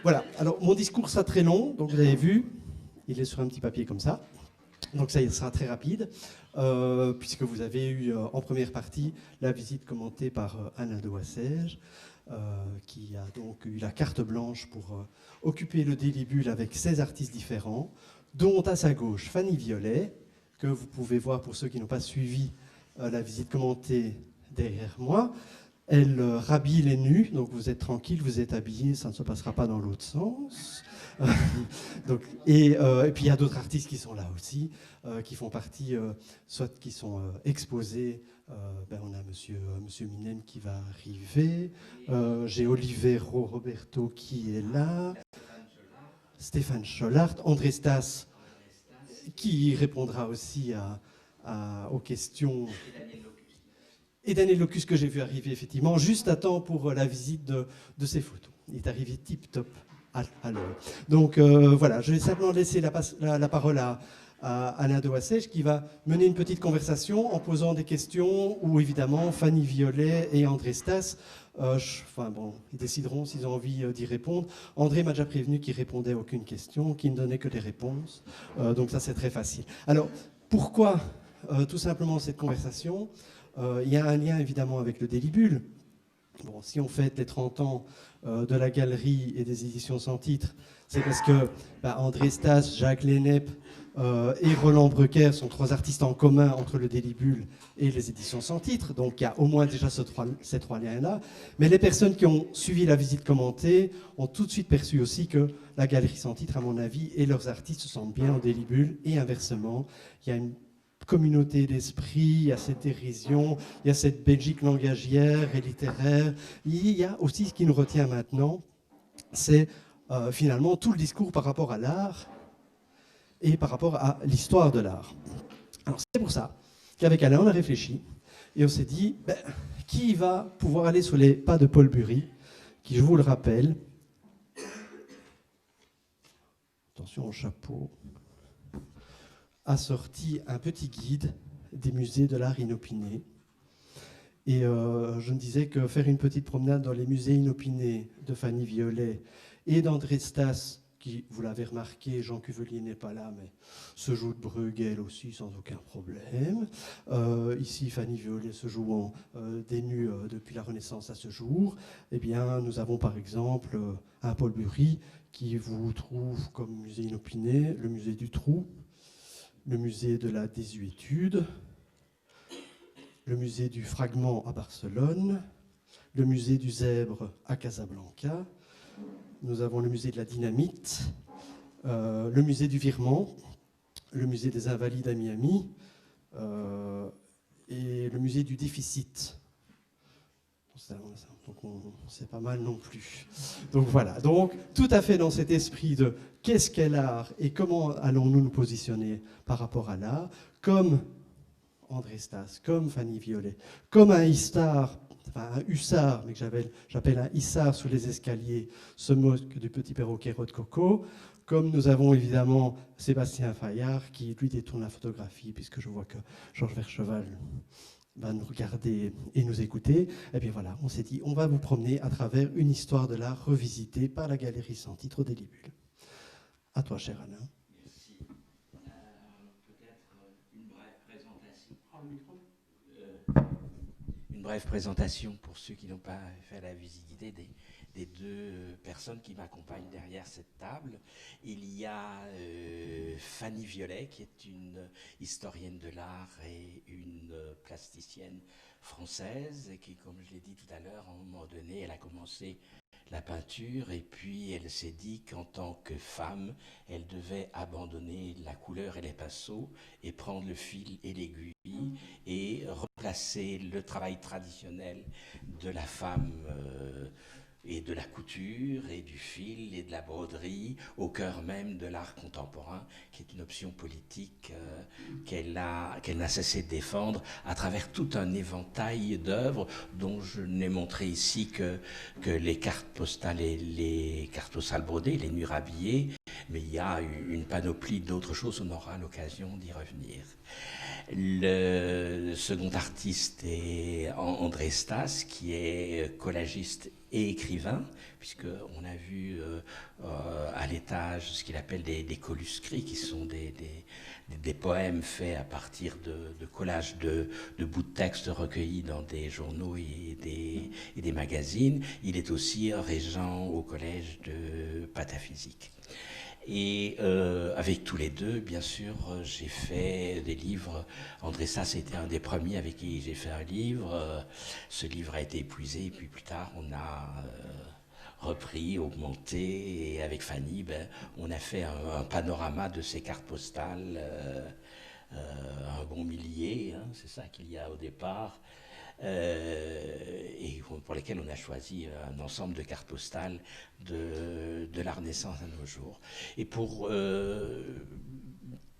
Voilà, alors mon discours sera très long, donc vous avez vu, il est sur un petit papier comme ça. Donc ça sera très rapide, puisque vous avez eu en première partie la visite commentée par Alain de Wassège, qui a donc eu la carte blanche pour occuper le délibule avec 16 artistes différents, dont à sa gauche Fanny Violet, que vous pouvez voir pour ceux qui n'ont pas suivi la visite commentée derrière moi. Elle rhabille les nus, donc vous êtes tranquille, vous êtes habillés, ça ne se passera pas dans l'autre sens. Donc, et puis il y a d'autres artistes qui sont là aussi, qui font partie, soit qui sont exposés. On a monsieur Minem qui va arriver, j'ai Olivero Roberto qui est là, Stéphane Schollart, André Stas qui répondra aussi aux questions. Et Daniel Locus que j'ai vu arriver effectivement juste à temps pour la visite de ses photos. Il est arrivé tip-top à l'heure. Donc voilà, je vais simplement laisser la parole à Alain de Wassège qui va mener une petite conversation en posant des questions où évidemment Fanny Violet et André Stas, ils décideront s'ils ont envie d'y répondre. André m'a déjà prévenu qu'il répondait à aucune question, qu'il ne donnait que des réponses. Donc ça c'est très facile. Alors pourquoi tout simplement cette conversation? Il y a un lien évidemment avec le délibule. Bon, si on fête les 30 ans de la galerie et des éditions sans titre, c'est parce que André Stas, Jacques Lénep et Roland Brucker sont 3 artistes en commun entre le délibule et les éditions sans titre. Donc il y a au moins déjà ces 3 liens-là. Mais les personnes qui ont suivi la visite commentée ont tout de suite perçu aussi que la galerie sans titre, à mon avis, et leurs artistes se sentent bien au délibule et inversement. Il y a une communauté d'esprit, il y a cette dérision, il y a cette Belgique langagière et littéraire. Il y a aussi ce qui nous retient maintenant, c'est finalement tout le discours par rapport à l'art et par rapport à l'histoire de l'art. Alors c'est pour ça qu'avec Alain, on a réfléchi et on s'est dit, qui va pouvoir aller sur les pas de Paul Bury, qui, je vous le rappelle, attention au chapeau, a sorti un petit guide des musées de l'art inopiné. Et je me disais que faire une petite promenade dans les musées inopinés de Fanny Violet et d'André Stas, qui, vous l'avez remarqué, Jean Cuvelier n'est pas là, mais se joue de Bruegel aussi sans aucun problème. Ici, Fanny Violet se jouant des nus depuis la Renaissance à ce jour. Eh bien, nous avons par exemple un Paul Bury qui vous trouve comme musée inopiné, le musée du Trou, le musée de la désuétude, le musée du fragment à Barcelone, le musée du zèbre à Casablanca, nous avons le musée de la dynamite, le musée du virement, le musée des invalides à Miami et le musée du déficit. Donc c'est pas mal non plus. Donc voilà, donc tout à fait dans cet esprit de qu'est-ce qu'est l'art et comment allons-nous nous positionner par rapport à l'art, comme André Stas, comme Fanny Violet, comme un hussard, mais que j'appelle un hussard sous les escaliers, se moque du petit perroquet Rococo, comme nous avons évidemment Sébastien Fayard qui lui détourne la photographie, puisque je vois que Georges Vercheval va nous regarder et nous écouter. Et bien voilà, on s'est dit, on va vous promener à travers une histoire de l'art revisitée par la galerie sans titre au délibule. À toi, cher Alain. Merci. Peut-être une brève présentation. Une brève présentation pour ceux qui n'ont pas fait la visite des 2 personnes qui m'accompagnent derrière cette table. Il y a Fanny Violet, qui est une historienne de l'art et une plasticienne française, et qui, comme je l'ai dit tout à l'heure, à un moment donné, elle a commencé la peinture et puis elle s'est dit qu'en tant que femme, elle devait abandonner la couleur et les pinceaux et prendre le fil et l'aiguille et replacer le travail traditionnel de la femme et de la couture et du fil et de la broderie au cœur même de l'art contemporain, qui est une option politique qu'elle n'a cessé de défendre à travers tout un éventail d'œuvres dont je n'ai montré ici que les cartes postales et les cartes postales brodées, les murs habillés, mais il y a une panoplie d'autres choses, on aura l'occasion d'y revenir. Le second artiste est André Stas, qui est collagiste et écrivain, puisqu'on a vu à l'étage ce qu'il appelle des coluscrits, qui sont des poèmes faits à partir de collages de bouts de texte recueillis dans des journaux et des magazines. Il est aussi régent au collège de pataphysique. Et avec tous les deux, bien sûr, j'ai fait des livres. André Sass était un des premiers avec qui j'ai fait un livre. Ce livre a été épuisé, et puis plus tard, on a repris, augmenté, et avec Fanny, on a fait un panorama de ces cartes postales, un bon millier, hein, c'est ça qu'il y a au départ, et pour lesquelles on a choisi un ensemble de cartes postales de la Renaissance à nos jours. Et pour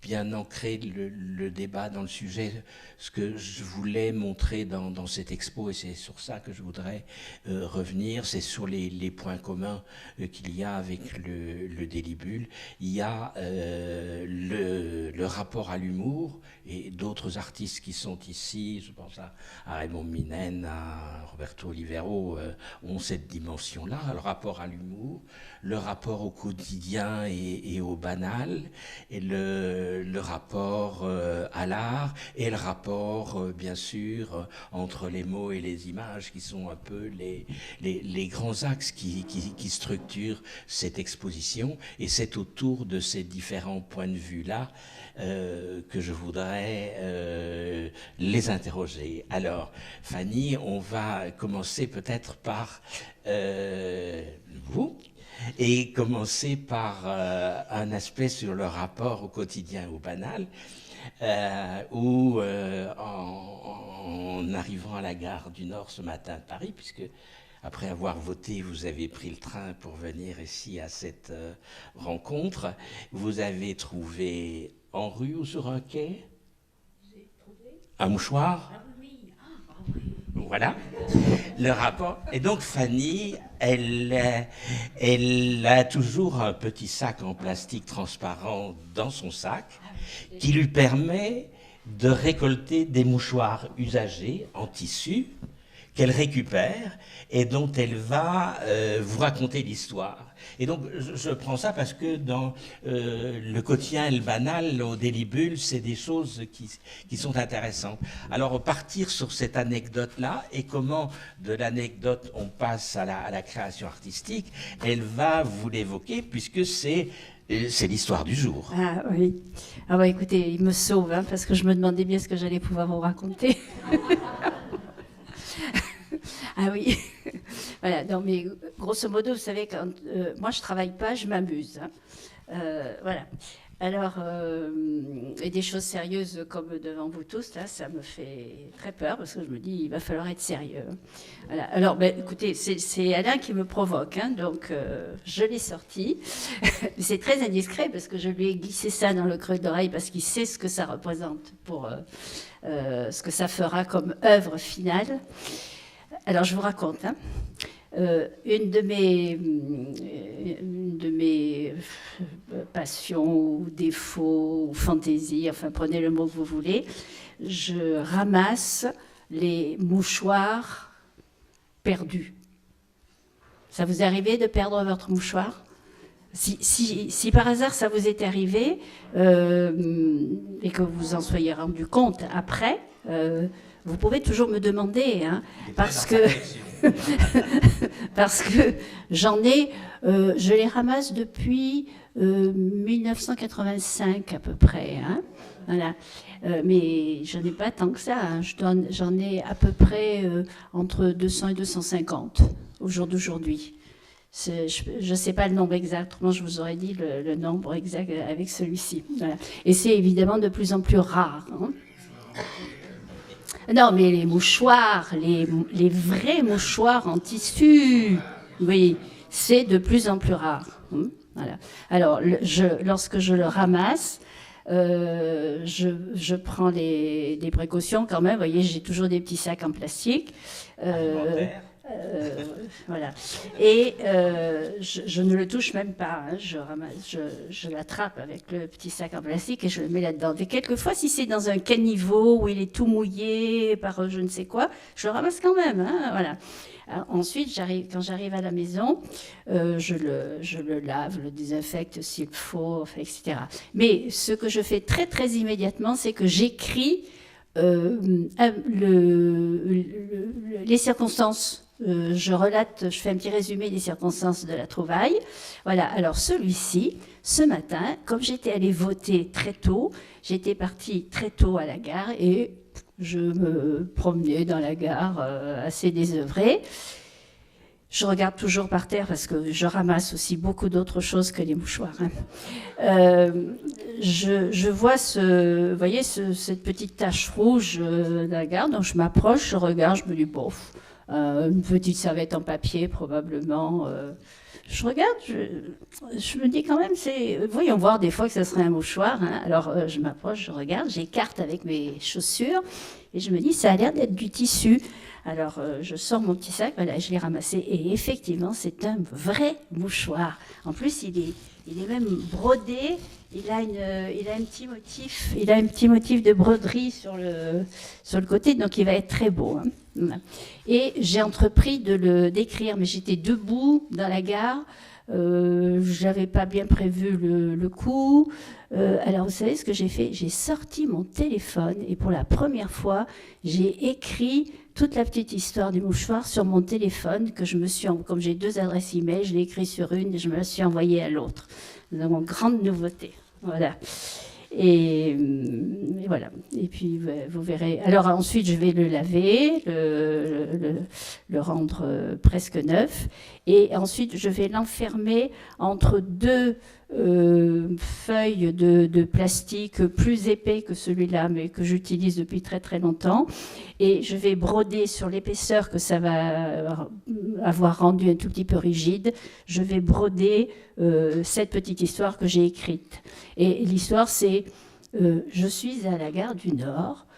bien ancrer le débat dans le sujet, ce que je voulais montrer dans cette expo, et c'est sur ça que je voudrais revenir, c'est sur les points communs qu'il y a avec le Délibule. Il y a le rapport à l'humour, et d'autres artistes qui sont ici, je pense à Raymond Minen, à Roberto Olivero, ont cette dimension-là, le rapport à l'humour, le rapport au quotidien et au banal, et le rapport à l'art, et le rapport, bien sûr, entre les mots et les images, qui sont un peu les grands axes qui structurent cette exposition. Et c'est autour de ces différents points de vue-là que je voudrais les interroger. Alors, Fanny, on va commencer peut-être par vous, et commencer par un aspect sur le rapport au quotidien, au banal, où en arrivant à la gare du Nord ce matin de Paris, puisque après avoir voté, vous avez pris le train pour venir ici à cette rencontre, vous avez trouvé en rue ou sur un quai un mouchoir. Voilà, le rapport. Et donc Fanny, elle a toujours un petit sac en plastique transparent dans son sac qui lui permet de récolter des mouchoirs usagés en tissu qu'elle récupère et dont elle va vous raconter l'histoire. Et donc, je prends ça parce que dans le quotidien et le banal, au Délibule, c'est des choses qui sont intéressantes. Alors, partir sur cette anecdote-là, et comment de l'anecdote on passe à la création artistique, elle va vous l'évoquer, puisque c'est l'histoire du jour. Ah oui. Ah bah écoutez, il me sauve, hein, parce que je me demandais bien ce que j'allais pouvoir vous raconter. Ah oui, voilà. Non, mais grosso modo, vous savez, quand moi je travaille pas, je m'amuse. Hein. Voilà. Alors, et des choses sérieuses comme devant vous tous, là, ça me fait très peur parce que je me dis, il va falloir être sérieux. Voilà. Alors, ben, écoutez, c'est Alain qui me provoque, hein, donc je l'ai sorti. C'est très indiscret parce que je lui ai glissé ça dans le creux d'oreille parce qu'il sait ce que ça représente pour ce que ça fera comme œuvre finale. Alors, je vous raconte. Hein. Une de mes passions ou défauts ou fantaisies, enfin prenez le mot que vous voulez, je ramasse les mouchoirs perdus. Ça vous est arrivé de perdre votre mouchoir ? Si par hasard ça vous est arrivé et que vous en soyez rendu compte après, vous pouvez toujours me demander, hein, parce que j'en ai, je les ramasse depuis 1985 à peu près, hein, voilà. Mais je n'ai pas tant que ça, hein. J'en ai à peu près entre 200 et 250 au jour d'aujourd'hui. Je ne sais pas le nombre exact, moi je vous aurais dit le nombre exact avec celui-ci. Voilà. Et c'est évidemment de plus en plus rare. Hein. Non, mais les mouchoirs, les vrais mouchoirs en tissu, oui, c'est de plus en plus rare. Voilà. Alors, lorsque je le ramasse, je prends des précautions quand même. Vous voyez, j'ai toujours des petits sacs en plastique. Voilà. Et je ne le touche même pas. Hein. Je l'attrape avec le petit sac en plastique et je le mets là-dedans. Et quelquefois, si c'est dans un caniveau où il est tout mouillé par je ne sais quoi, je le ramasse quand même. Hein. Voilà. Alors, ensuite, quand j'arrive à la maison, je le lave, le désinfecte s'il faut, enfin, etc. Mais ce que je fais très, très immédiatement, c'est que j'écris les circonstances. Je fais un petit résumé des circonstances de la trouvaille. Voilà, alors celui-ci, ce matin, comme j'étais allée voter très tôt, j'étais partie très tôt à la gare et je me promenais dans la gare assez désœuvrée. Je regarde toujours par terre parce que je ramasse aussi beaucoup d'autres choses que les mouchoirs. Hein. Je vois vous voyez, cette petite tache rouge de la gare, donc je m'approche, je regarde, je me dis, bof, une petite serviette en papier probablement. Je regarde, je me dis quand même, voyons voir des fois que ça serait un mouchoir. Hein. Alors je m'approche, je regarde, j'écarte avec mes chaussures et je me dis, ça a l'air d'être du tissu. Alors, je sors mon petit sac, voilà, je l'ai ramassé, et effectivement, c'est un vrai mouchoir. En plus, il est même brodé, il a un petit motif de broderie sur le côté, donc il va être très beau. Hein. Et j'ai entrepris de le décrire, mais j'étais debout dans la gare, j'avais pas bien prévu le coup. Alors, vous savez ce que j'ai fait? J'ai sorti mon téléphone, et pour la première fois, j'ai écrit toute la petite histoire du mouchoir sur mon téléphone que comme j'ai 2 adresses email, je l'ai écrit sur une et je me la suis envoyée à l'autre. Donc, grande nouveauté. Voilà. Et voilà. Et puis, vous verrez. Alors, ensuite, je vais le laver, le rendre presque neuf. Et ensuite, je vais l'enfermer entre 2 feuilles de plastique plus épais que celui-là, mais que j'utilise depuis très très longtemps. Et je vais broder sur l'épaisseur que ça va avoir rendu un tout petit peu rigide. Je vais broder cette petite histoire que j'ai écrite. Et l'histoire, c'est je suis à la gare du Nord,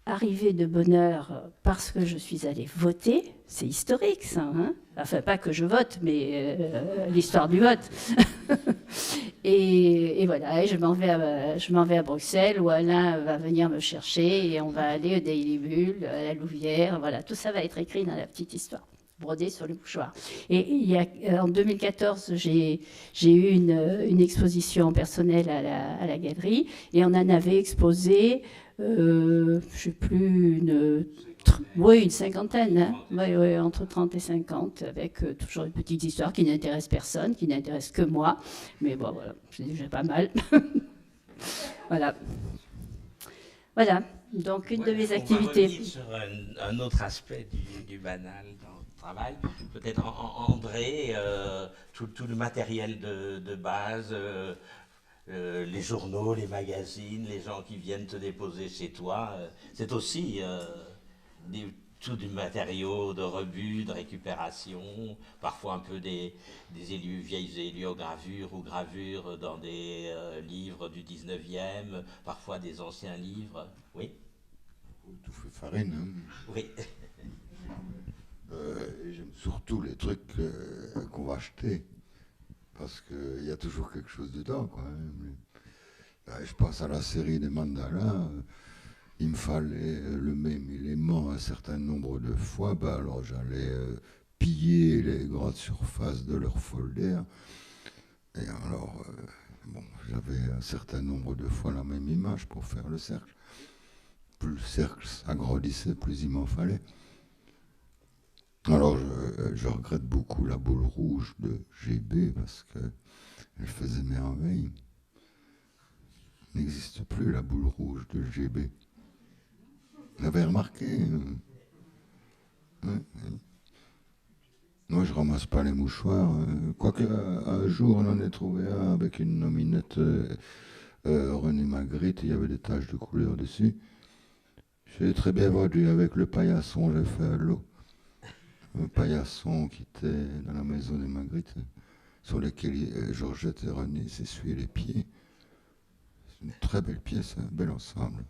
arrivée de bonne heure parce que je suis allée voter. C'est historique, ça. Hein, enfin, pas que je vote, mais l'histoire du vote. Et voilà, et je m'en vais à Bruxelles, où Alain va venir me chercher et on va aller au Daily Bull, à la Louvière. Voilà, tout ça va être écrit dans la petite histoire, brodé sur le mouchoir. Et en 2014, j'ai eu une exposition personnelle à la galerie et on en avait exposé, je ne sais plus, une cinquantaine, hein. Oui, entre 30 et 50, avec toujours une petite histoire qui n'intéresse personne, qui n'intéresse que moi. Mais bon, voilà, c'est déjà pas mal. Voilà. Voilà, donc une de mes activités. On va revenir sur un autre aspect du banal dans le travail. Peut-être André, tout le matériel de base, les journaux, les magazines, les gens qui viennent te déposer chez toi, c'est aussi tout du matériau de rebut, de récupération, parfois un peu des vieilles héliogravures ou gravures dans des livres du 19e, parfois des anciens livres. Oui. Tout fait farine. Hein. Oui. J'aime surtout les trucs qu'on va acheter, parce qu'il y a toujours quelque chose dedans. Quoi. Je pense à la série des mandalas. Il me fallait le même élément un certain nombre de fois, alors j'allais piller les grandes surfaces de leur folder. Et alors, j'avais un certain nombre de fois la même image pour faire le cercle. Plus le cercle s'agrandissait, plus il m'en fallait. Alors je regrette beaucoup la boule rouge de GB parce qu'elle faisait merveille. Il n'existe plus la boule rouge de GB. Vous avez remarqué ouais. Moi, je ramasse pas les mouchoirs. Quoique, un jour, on en a trouvé un avec une nominette René Magritte. Il y avait des taches de couleur dessus. J'ai très bien vendu avec le paillasson. J'ai fait à l'eau. Un paillasson qui était dans la maison des Magritte, sur lequel Georgette et René s'essuyaient les pieds. C'est une très belle pièce, un bel ensemble.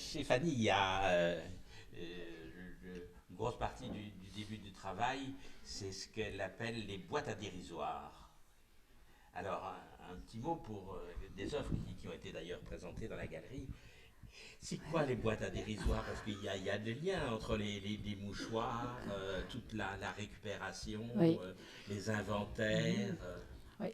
chez Fanny, il y a une grosse partie du début du travail, c'est ce qu'elle appelle les boîtes à dérisoires. Alors, un petit mot pour des œuvres qui ont été d'ailleurs présentées dans la galerie. C'est quoi les boîtes à dérisoires? Parce qu'il y a des liens entre les mouchoirs, toute la récupération, Oui. les inventaires. Oui.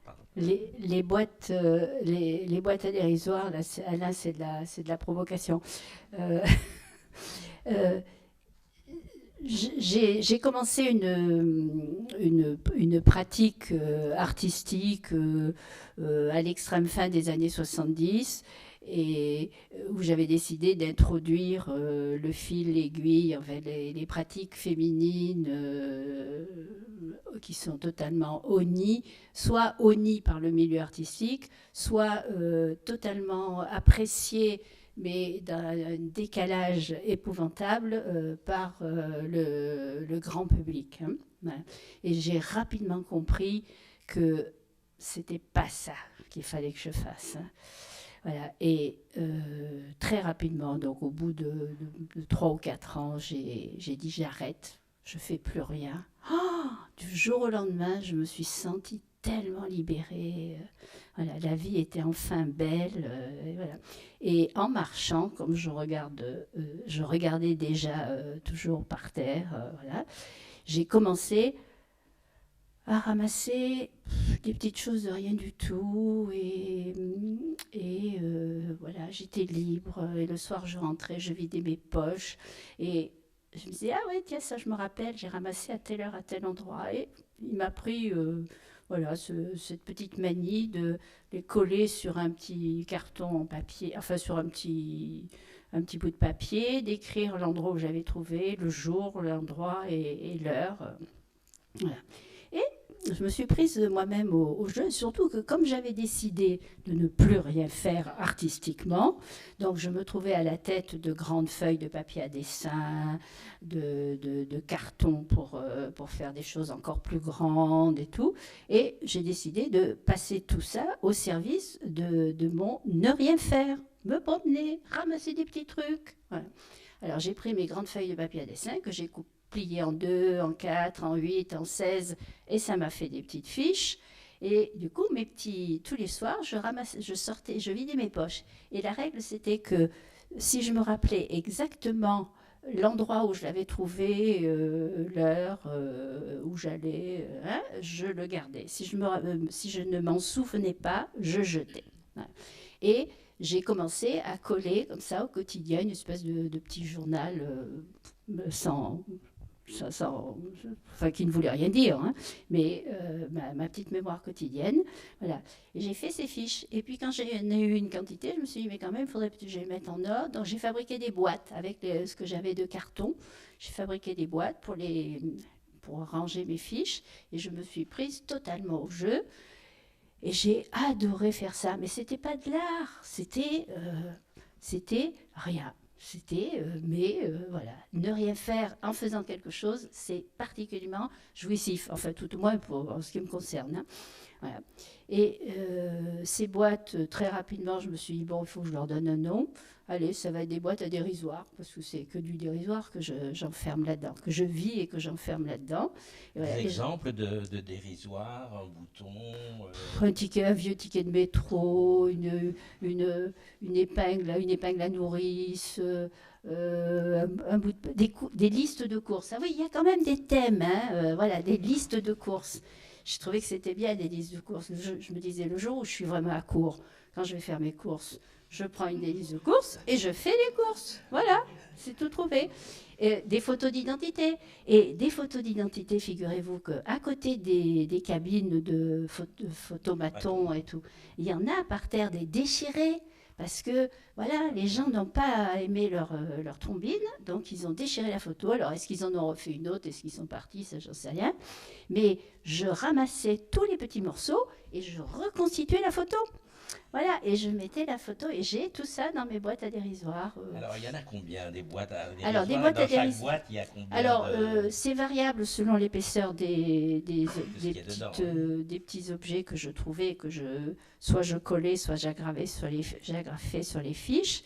Pardon. Les boîtes à dérisoires, là, Alain, c'est de la provocation. Euh, j'ai commencé une pratique artistique à l'extrême fin des années 70 et où j'avais décidé d'introduire le fil, l'aiguille, enfin, les pratiques féminines qui sont totalement honnies, soit honnies par le milieu artistique, soit totalement appréciées mais d'un décalage épouvantable par le grand public. Hein. Ouais. Et j'ai rapidement compris que c'était pas ça qu'il fallait que je fasse. Hein. Voilà. Et très rapidement, donc au bout de 3 ou 4 ans, j'ai dit j'arrête, je fais plus rien. Oh, du jour au lendemain, je me suis sentie tellement libérée. Voilà, la vie était enfin belle. Et, voilà. Et en marchant, comme je regardais déjà toujours par terre, voilà, j'ai commencé à ramasser des petites choses de rien du tout. Et voilà, j'étais libre. Et le soir, je rentrais, je vidais mes poches. Et je me disais, ah ouais, tiens, ça, je me rappelle, j'ai ramassé à telle heure, à tel endroit. Et il m'a pris... voilà, cette petite manie de les coller sur un petit carton en papier, enfin sur un petit bout de papier, d'écrire l'endroit où j'avais trouvé, le jour, l'endroit et l'heure. Voilà. Et je me suis prise moi-même au jeu, surtout que comme j'avais décidé de ne plus rien faire artistiquement, donc je me trouvais à la tête de grandes feuilles de papier à dessin, de carton pour faire des choses encore plus grandes et tout. Et j'ai décidé de passer tout ça au service de mon ne rien faire, me promener, ramasser des petits trucs. Voilà. Alors j'ai pris mes grandes feuilles de papier à dessin que j'ai pliées en 2, en 4, en 8, en 16, et ça m'a fait des petites fiches. Et du coup, tous les soirs, je sortais, je vidais mes poches. Et la règle, c'était que si je me rappelais exactement l'endroit où je l'avais trouvé, l'heure où j'allais, hein, je le gardais. Si je ne m'en souvenais pas, je jetais. Voilà. Et j'ai commencé à coller comme ça au quotidien une espèce de petit journal enfin, qui ne voulait rien dire, hein, mais ma petite mémoire quotidienne. Voilà. Et j'ai fait ces fiches. Et puis quand j'en ai eu une quantité, je me suis dit, mais quand même, il faudrait que je les mette en ordre. Donc j'ai fabriqué des boîtes avec ce que j'avais de carton. J'ai fabriqué des boîtes pour ranger mes fiches. Et je me suis prise totalement au jeu. Et j'ai adoré faire ça. Mais c'était pas de l'art. C'était rien. Voilà, ne rien faire en faisant quelque chose, c'est particulièrement jouissif, enfin tout au moins en ce qui me concerne. Hein. Voilà. Et ces boîtes, très rapidement, je me suis dit, bon, il faut que je leur donne un nom. Allez, ça va être des boîtes à dérisoire, parce que c'est que du dérisoire que j'enferme là-dedans, que je vis et que j'enferme là-dedans. Et voilà. Des exemples de dérisoire, un bouton un vieux ticket de métro, une épingle à nourrice, des listes de courses. Ah oui, il y a quand même des thèmes, hein, voilà, des listes de courses. Je trouvais que c'était bien des listes de courses. Je me disais, le jour où je suis vraiment à court, quand je vais faire mes courses, je prends une des listes de courses et je fais les courses. Voilà, c'est tout trouvé. Des photos d'identité. Et des photos d'identité, figurez-vous qu'à côté des cabines de photomatons et tout, il y en a par terre des déchirés. Parce que, voilà, les gens n'ont pas aimé leur trombine, donc ils ont déchiré la photo. Alors, est-ce qu'ils en ont refait une autre? Est-ce qu'ils sont partis? Ça, j'en sais rien. Mais je ramassais tous les petits morceaux et je reconstituais la photo. Voilà, et je mettais la photo, et j'ai tout ça dans mes boîtes à dérisoires. Alors, il y en a combien des boîtes à Alors, des dérisoires? boîtes Dans à chaque dérisoires. boîte, il y a combien Alors, de c'est variable selon l'épaisseur ce qu'il y a dedans, des petits objets que je trouvais, soit je collais, soit j'agrafais sur les fiches.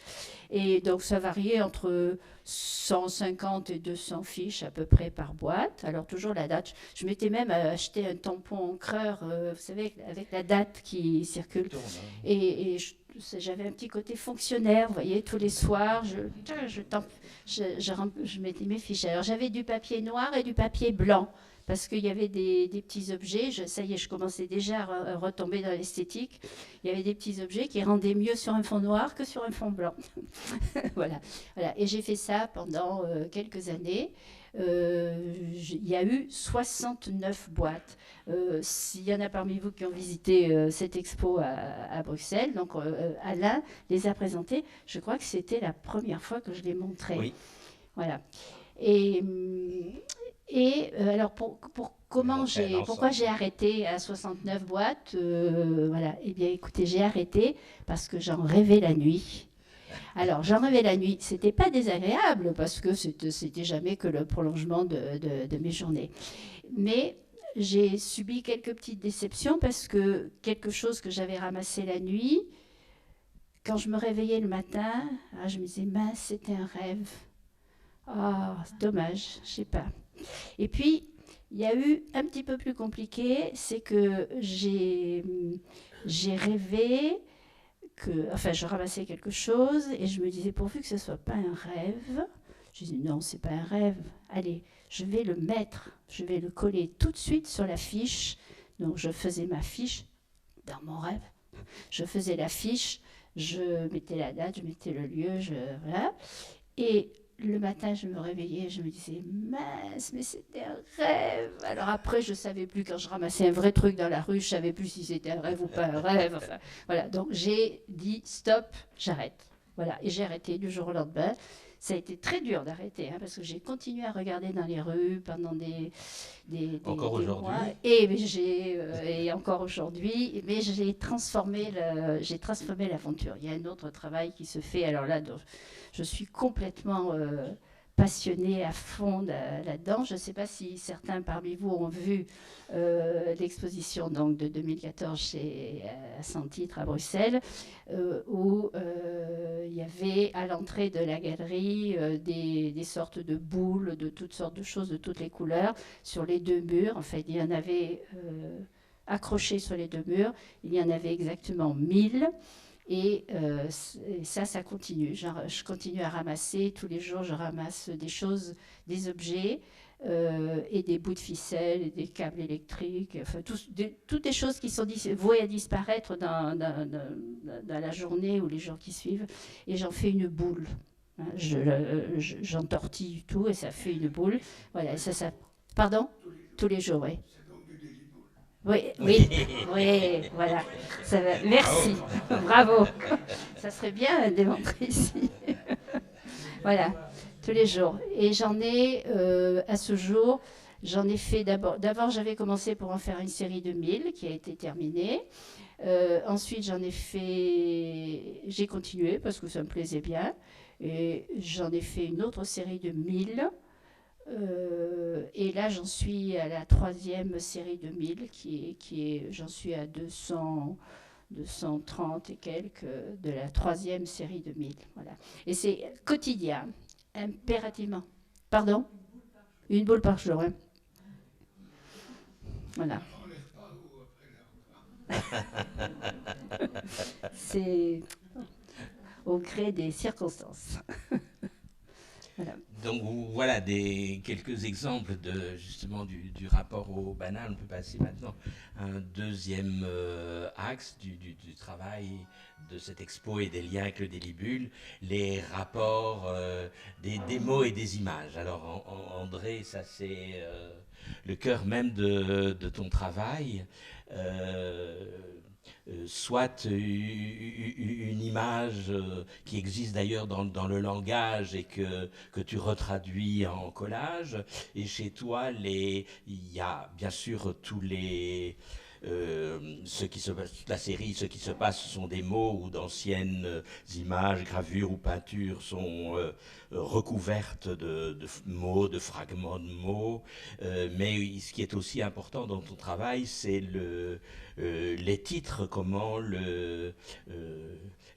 Et donc, ça variait entre 150 et 200 fiches à peu près par boîte. Alors, toujours la date. Je m'étais même acheté un tampon encreur, vous savez, avec la date qui circule. tournent, hein? Et j'avais un petit côté fonctionnaire, vous voyez, tous les soirs, je mettais mes fiches. Alors j'avais du papier noir et du papier blanc, parce qu'il y avait des petits objets, ça y est, je commençais déjà à retomber dans l'esthétique, il y avait des petits objets qui rendaient mieux sur un fond noir que sur un fond blanc. Voilà. Et j'ai fait ça pendant quelques années. Il y a eu 69 boîtes. S'il y en a parmi vous qui ont visité cette expo à Bruxelles, donc Alain les a présentés. Je crois que c'était la première fois que je les montrais. Oui. Voilà. Et alors, pourquoi j'ai arrêté à 69 boîtes voilà. Eh bien, écoutez, j'ai arrêté parce que j'en rêvais la nuit. Alors, j'en rêvais la nuit. C'était pas désagréable parce que c'était jamais que le prolongement de mes journées. Mais j'ai subi quelques petites déceptions parce que quelque chose que j'avais ramassé la nuit, quand je me réveillais le matin, je me disais, mince, c'était un rêve. Ah, dommage, je sais pas. Et puis, il y a eu un petit peu plus compliqué, c'est que j'ai rêvé je ramassais quelque chose et je me disais, pourvu que ce ne soit pas un rêve, je disais, non, c'est pas un rêve, allez, je vais le mettre, je vais le coller tout de suite sur la fiche. Donc, je faisais ma fiche dans mon rêve. Je faisais la fiche, je mettais la date, je mettais le lieu, voilà. Et le matin, je me réveillais, je me disais, mince, mais c'était un rêve. Alors après, je ne savais plus, quand je ramassais un vrai truc dans la rue, je ne savais plus si c'était un rêve ou pas un rêve. Enfin, voilà, donc j'ai dit, stop, j'arrête. Voilà, et j'ai arrêté du jour au lendemain. Ça a été très dur d'arrêter, parce que j'ai continué à regarder dans les rues pendant des Encore aujourd'hui. mois. Et encore aujourd'hui, mais j'ai transformé l'aventure. Il y a un autre travail qui se fait. Alors là, je suis complètement passionnée à fond là-dedans. Je ne sais pas si certains parmi vous ont vu l'exposition donc, de 2014 à Saint-Titre à Bruxelles, où il y avait à l'entrée de la galerie des sortes de boules, de toutes sortes de choses, de toutes les couleurs, sur les deux murs. En fait, il y en avait accrochés sur les deux murs. Il y en avait exactement 1000. Et ça continue. Je continue à ramasser. Tous les jours, je ramasse des choses, des objets et des bouts de ficelle et des câbles électriques. Enfin, toutes des choses qui sont vouées à disparaître dans la journée ou les jours qui suivent. Et j'en fais une boule. J'entortille tout et ça fait une boule. Voilà. Et ça, pardon ? Tous les jours, oui. Oui, voilà. Ça va. Merci, bravo. Ça serait bien de démontrer ici. Voilà, tous les jours. Et j'en ai, à ce jour, j'en ai fait d'abord. D'abord, j'avais commencé pour en faire une série de 1000 qui a été terminée. Ensuite, j'ai continué parce que ça me plaisait bien. Et j'en ai fait une autre série de 1000. Et là, j'en suis à la 3e série de 1000, j'en suis à 230 et quelques de la 3e série de 1000. Voilà. Et c'est quotidien, impérativement. Pardon ? Une boule par jour. Hein. Voilà. C'est au gré des circonstances. Voilà. Donc voilà quelques exemples justement du rapport au banal. On peut passer maintenant à un deuxième axe du travail de cette expo et des liens avec le Délibule, les rapports des mots et des images. Alors André, ça c'est le cœur même de ton travail. Soit une image qui existe d'ailleurs dans le langage et que tu retraduis en collage. Et chez toi, il y a bien sûr tous les la série, ce qui se passe, ce sont des mots où d'anciennes images, gravures ou peintures sont recouvertes de mots, de fragments de mots. Mais ce qui est aussi important dans ton travail, c'est les titres, comment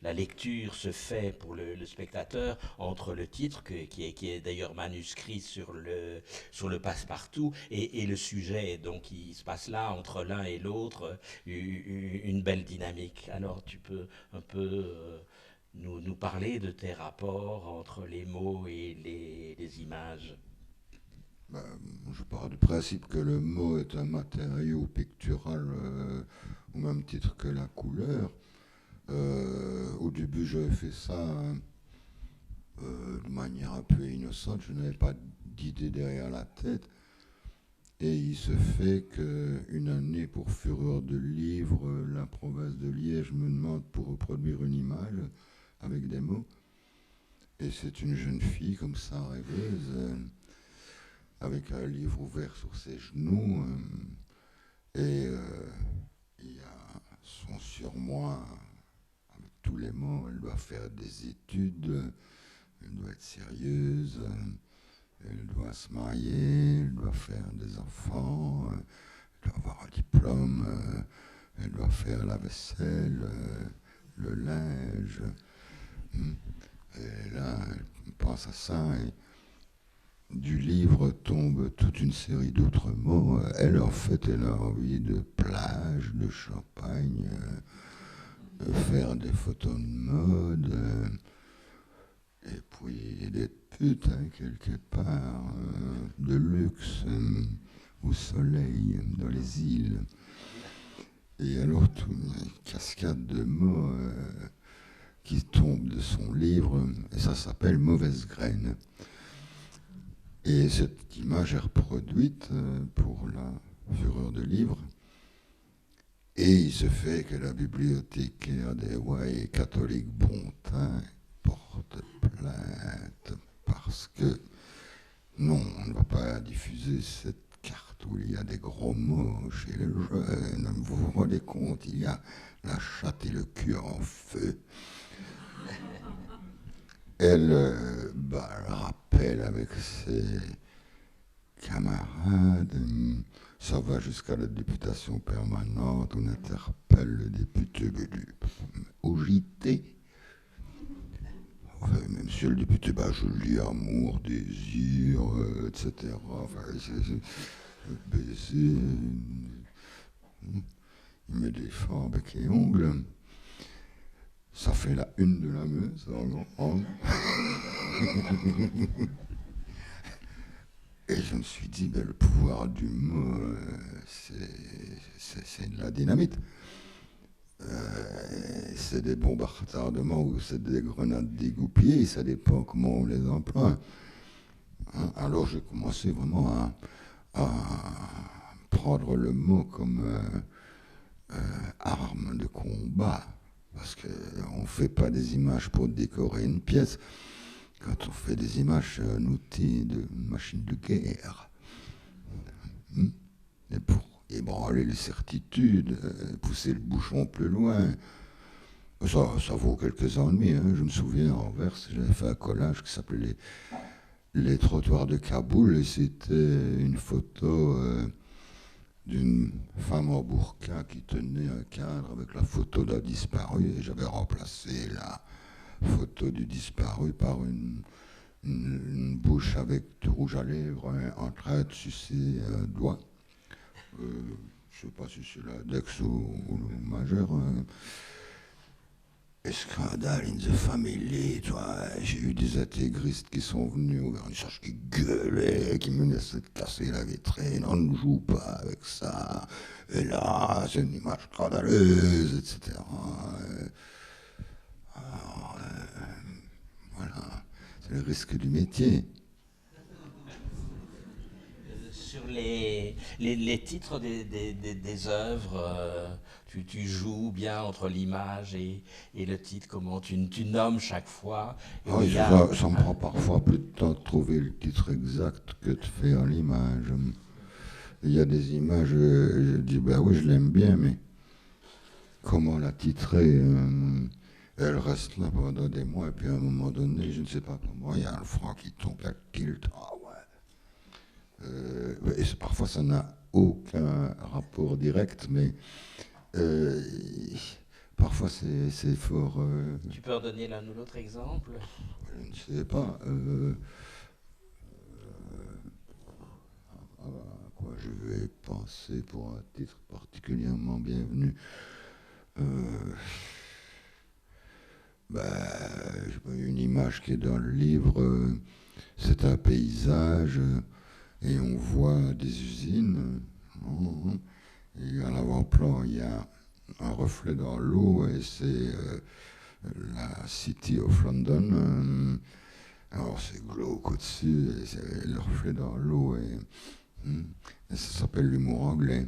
la lecture se fait pour le spectateur entre le titre, qui est d'ailleurs manuscrit sur le passe-partout, et le sujet. Donc il se passe là, entre l'un et l'autre, une belle dynamique. Alors tu peux un peu nous parler de tes rapports entre les mots et les images. Ben, je pars du principe que le mot est un matériau pictural au même titre que la couleur. Au début, j'avais fait ça de manière un peu innocente, je n'avais pas d'idée derrière la tête. Et il se fait qu'une année, pour Fureur de livre, la province de Liège me demande pour reproduire une image avec des mots. Et c'est une jeune fille comme ça, rêveuse, avec un livre ouvert sur ses genoux. Et il y a son surmoi avec tous les mots. Elle doit faire des études, elle doit être sérieuse, elle doit se marier, elle doit faire des enfants, elle doit avoir un diplôme, elle doit faire la vaisselle, le linge. Et là, elle pense à ça et du livre tombe toute une série d'autres mots. Elle, en fait, elle a envie de plage, de champagne, faire des photos de mode, et puis d'être pute, quelque part, de luxe, au soleil, dans les îles. Et alors, toute une cascade de mots qui tombent de son livre, et ça s'appelle Mauvaise graine. Et cette image est reproduite pour la Fureur de livre. Et il se fait que la bibliothécaire des Ouailles catholique Bontin porte plainte parce que non, on ne va pas diffuser cette carte où il y a des gros mots chez les jeunes. Vous vous rendez compte, il y a la chatte et le cul en feu. Elle rappelle avec ses camarades, ça va jusqu'à la députation permanente, on interpelle le député au JT. Enfin, mais monsieur le député, je lis amour, désir, etc. Enfin, baiser, il me défend bec et ongles. Ça fait la une de la Meuse, en grand. Et je me suis dit, le pouvoir du mot, c'est de la dynamite. C'est des bombardements ou c'est des grenades dégoupillées, ça dépend comment on les emploie. Alors j'ai commencé vraiment à prendre le mot comme arme de combat. Parce qu'on ne fait pas des images pour décorer une pièce. Quand on fait des images, c'est un outil de machine de guerre. Et pour ébranler les certitudes, pousser le bouchon plus loin. Ça vaut quelques ennuis. Je me souviens, en Anvers, j'avais fait un collage qui s'appelait les trottoirs de Kaboul. Et c'était une photo d'une femme en burqa qui tenait un cadre avec la photo d'un disparu. Et j'avais remplacé la photo du disparu par une bouche avec du rouge à lèvres en train de sucer un doigt. Je ne sais pas si c'est l'index ou le majeur. Scandale in the family, j'ai eu des intégristes qui sont venus au vernissage qui gueulaient, qui menaçaient de casser la vitrine, on ne joue pas avec ça, et là, c'est une image scandaleuse, etc. Alors, voilà, c'est le risque du métier. Sur les titres des œuvres, tu joues bien entre l'image et le titre, comment tu nommes chaque fois. Ça me prend parfois plus de temps de trouver le titre exact que de faire l'image. il y a des images, je dis, ben oui, je l'aime bien, mais comment la titrer elle reste là pendant des mois, et puis à un moment donné, je ne sais pas comment, il y a un franc qui tombe, la tilt, ah ouais. Et parfois, ça n'a aucun rapport direct, mais parfois, c'est fort... Tu peux en donner l'un ou l'autre exemple? Je ne sais pas. À quoi je vais penser pour un titre particulièrement bienvenu. Une image qui est dans le livre, c'est un paysage et on voit des usines. Et à l'avant-plan, il y a un reflet dans l'eau et c'est la City of London. Alors c'est glauque au-dessus, et c'est le reflet dans l'eau et ça s'appelle l'humour anglais.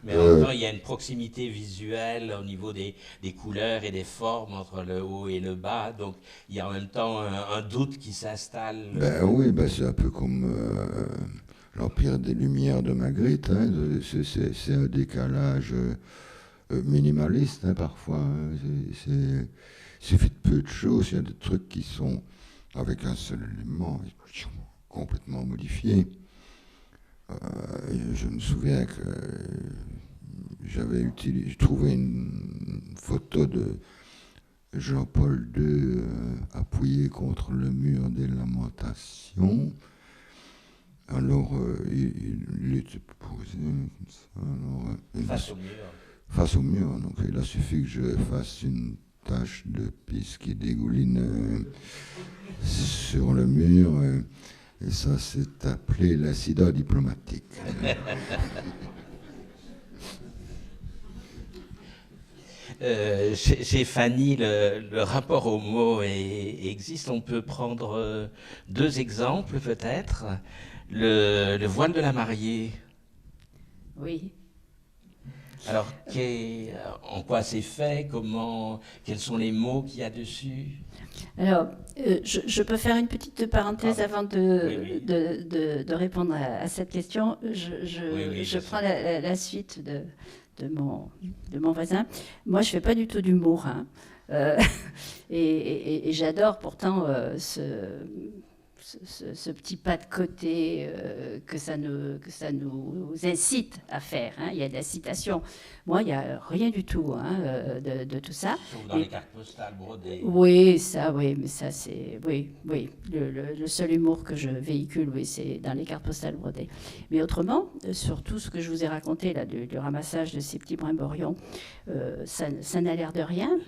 Mais en même temps, il y a une proximité visuelle au niveau des couleurs et des formes entre le haut et le bas. Donc, il y a en même temps un doute qui s'installe. Ben oui, c'est un peu comme l'Empire des Lumières de Magritte. Hein, c'est un décalage minimaliste, hein, parfois. Il suffit de peu de choses. Il y a des trucs qui sont avec un seul élément complètement modifiés. Je me souviens que j'avais trouvé une photo de Jean-Paul II appuyé contre le mur des Lamentations. Alors, il était posé comme ça. Alors, Face au mur. Face au mur. Donc, il a suffi que je fasse une tache de pisse qui dégouline sur le mur. Et ça, c'est appelé l'incident diplomatique. Chez Fanny, le rapport au mot existe. On peut prendre deux exemples, peut-être. Le voile de la mariée. Oui. Alors, en quoi c'est fait? Quels sont les mots qu'il y a dessus? Alors, je peux faire une petite parenthèse avant de répondre à cette question. Je prends la suite de mon voisin. Moi, je ne fais pas du tout d'humour. Hein. Et j'adore pourtant ce petit pas de côté que ça nous incite à faire. Hein. Il y a de la citation. Moi, il n'y a rien du tout de tout ça. Sauf dans les cartes postales brodées. Oui, mais ça, c'est... Oui. Le seul humour que je véhicule, oui, c'est dans les cartes postales brodées. Mais autrement, sur tout ce que je vous ai raconté, là, du ramassage de ces petits brimborions, ça n'a l'air de rien,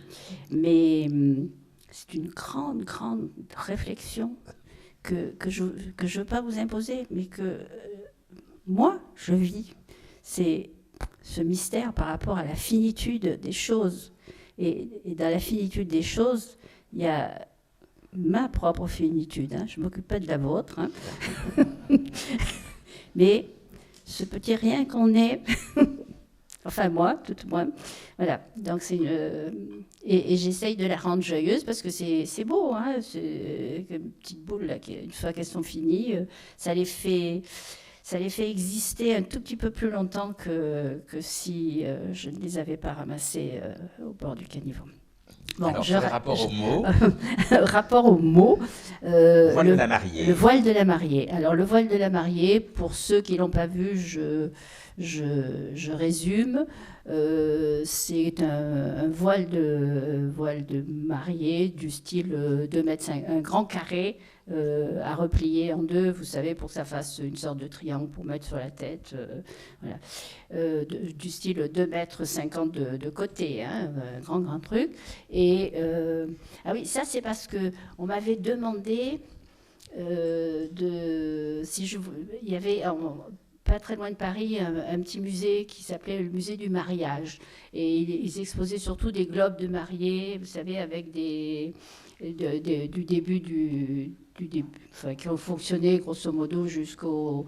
mais c'est une grande réflexion que je ne veux pas vous imposer, mais que moi, je vis. C'est ce mystère par rapport à la finitude des choses. Et dans la finitude des choses, il y a ma propre finitude. Hein. Je ne m'occupe pas de la vôtre. Hein. Mais ce petit rien qu'on est, enfin moi, tout moi, voilà. Donc c'est et j'essaye de la rendre joyeuse parce que c'est beau. Hein. C'est une petite boule, là, une fois qu'elles sont finies, ça les fait exister un tout petit peu plus longtemps que si je ne les avais pas ramassées au bord du caniveau. Bon, alors, rapport au mot. Rapport au mot. Le voile de la mariée. Le voile de la mariée. Alors, le voile de la mariée, pour ceux qui ne l'ont pas vu, je résume. C'est un voile de mariée du style 2 mètres 5, un grand carré à replier en deux, vous savez, pour que ça fasse une sorte de triangle pour mettre sur la tête, voilà. Du style 2 mètres 50 de côté, hein, un grand truc. Et ah oui, ça c'est parce que on m'avait demandé il y avait pas très loin de Paris, un petit musée qui s'appelait le musée du mariage. Et ils exposaient surtout des globes de mariés, vous savez, avec du début, enfin, qui ont fonctionné grosso modo jusqu'au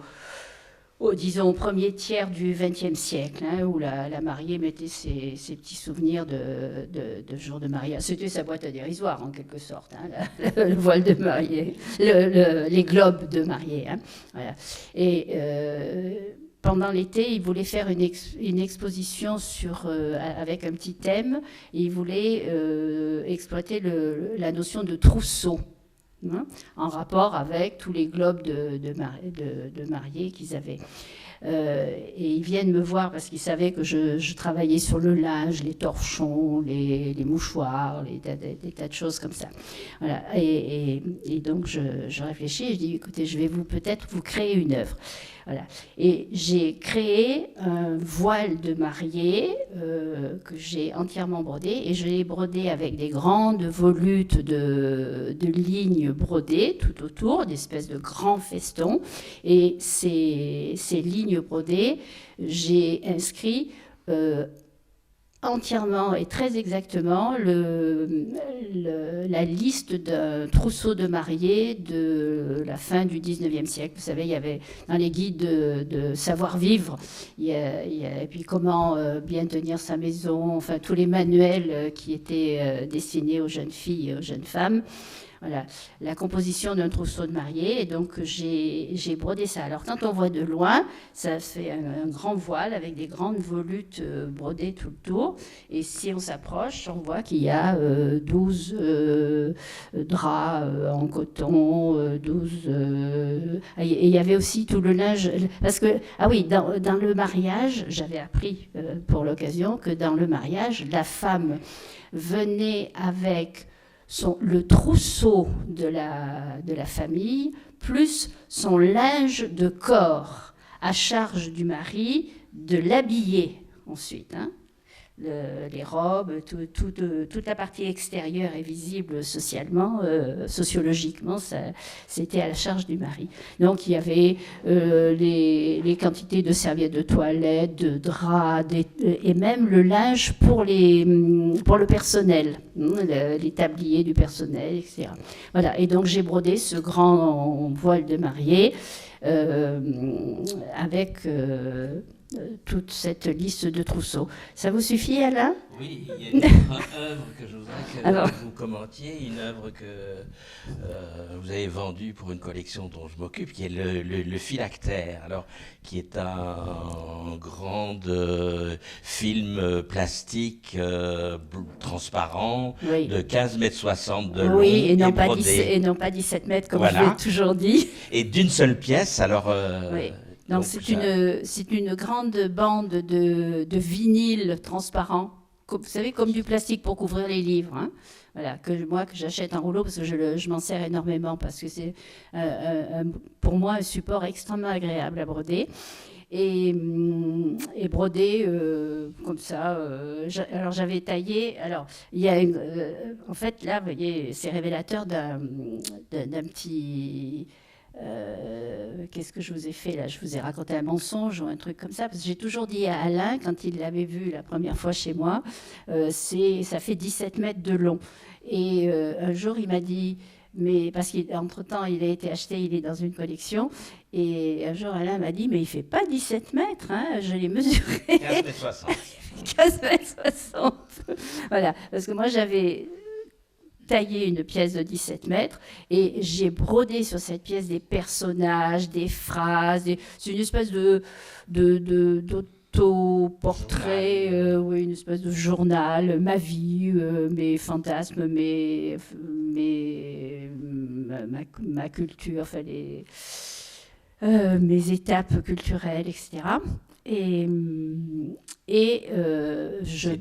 disons, au premier tiers du XXe siècle, hein, où la mariée mettait ses petits souvenirs de jour de mariage. C'était sa boîte à dérisoire, en quelque sorte, hein, le voile de mariée, les globes de mariée. Hein, voilà. Et pendant l'été, il voulait faire une exposition avec un petit thème, et il voulait exploiter la notion de trousseau. Hein, en rapport avec tous les globes de mariés qu'ils avaient. Et ils viennent me voir parce qu'ils savaient que je travaillais sur le linge, les torchons, les mouchoirs, des tas de choses comme ça. Voilà. Et donc je réfléchis et je dis, écoutez, je vais peut-être vous créer une œuvre. Voilà. Et j'ai créé un voile de mariée que j'ai entièrement brodé, et je l'ai brodé avec des grandes volutes de lignes brodées tout autour, d'espèces de grands festons. Et ces lignes brodées, j'ai inscrit entièrement et très exactement la liste d'un trousseau de mariés de la fin du 19e siècle. Vous savez, il y avait dans les guides de savoir-vivre, et puis comment bien tenir sa maison, enfin tous les manuels qui étaient destinés aux jeunes filles et aux jeunes femmes. Voilà, la composition d'un trousseau de mariée, et donc j'ai brodé ça. Alors quand on voit de loin, ça fait un grand voile avec des grandes volutes brodées tout le tour, et si on s'approche, on voit qu'il y a 12 draps en coton, 12... et il y avait aussi tout le linge, parce que, ah oui, dans le mariage, j'avais appris pour l'occasion que dans le mariage, la femme venait avec le trousseau de la famille, plus son linge de corps, à charge du mari de l'habiller ensuite. Hein. Les robes, toute la partie extérieure est visible sociologiquement, c'était à la charge du mari. Donc il y avait les quantités de serviettes de toilette, de draps, et même le linge pour le personnel, les tabliers du personnel, etc. Voilà. Et donc j'ai brodé ce grand voile de mariée avec toute cette liste de trousseaux. Ça vous suffit, Alain ? Oui, il y a une autre œuvre que je voudrais que vous commentiez, une œuvre que vous avez vendue pour une collection dont je m'occupe, qui est le phylactère, alors, qui est un grand film plastique transparent, oui, de 15,60 m de long, oui, et non pas 17 mètres, comme voilà, je l'ai toujours dit. Et d'une seule pièce, alors... oui. Donc c'est une grande bande de vinyle transparent, vous savez, comme du plastique pour couvrir les livres. Hein. Voilà, que j'achète en rouleau parce que je m'en sers énormément, parce que c'est pour moi un support extrêmement agréable à broder. Et broder comme ça. Alors j'avais taillé. Alors il y a en fait là, vous voyez, c'est révélateur d'un petit... qu'est-ce que je vous ai fait là ? Je vous ai raconté un mensonge ou un truc comme ça, parce que j'ai toujours dit à Alain, quand il l'avait vu la première fois chez moi, ça fait 17 mètres de long. Et un jour, il m'a dit, mais parce qu'entre-temps, il a été acheté, il est dans une collection, et un jour, Alain m'a dit, mais il ne fait pas 17 mètres, hein, je l'ai mesuré. 15,60 m. 15,60 m. Voilà, parce que moi, j'avais taillé une pièce de 17 mètres et j'ai brodé sur cette pièce des personnages, des phrases. C'est une espèce d'auto-portrait, oui, une espèce de journal, ma vie, mes fantasmes, ma culture, enfin mes étapes culturelles, etc.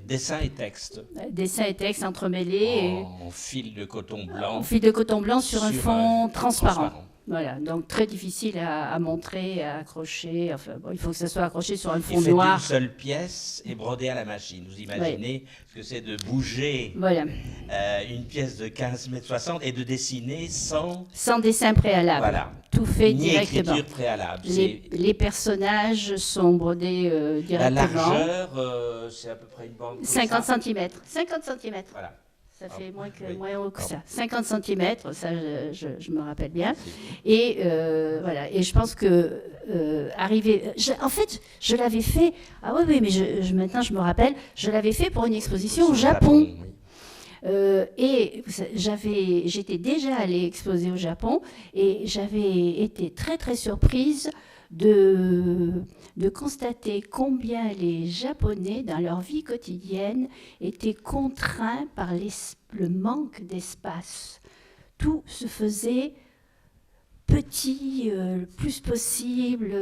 Dessin et texte. Dessin et texte entremêlés. En fil de coton blanc. En fil de coton blanc sur un fond transparent. Voilà, donc très difficile à montrer, à accrocher. Enfin, bon, il faut que ça soit accroché sur un fond noir. Une seule pièce et brodé à la machine. Vous imaginez ce que c'est de bouger une pièce de 15,60 m et de dessiner sans dessin préalable. Voilà. Tout fait ni directement. Écriture préalable. Les personnages sont brodés directement. La largeur, c'est à peu près une bande. 50 cm. 50 cm. Voilà. Ça fait moins haut que ça. 50 cm, ça je me rappelle bien. Et voilà. Et je pense que En fait, je l'avais fait. Ah oui, oui, mais maintenant je me rappelle, je l'avais fait pour une exposition au Japon. Oui. Et j'étais déjà allée exposer au Japon et j'avais été très très surprise de constater combien les Japonais, dans leur vie quotidienne, étaient contraints par le manque d'espace. Tout se faisait petit, le plus possible.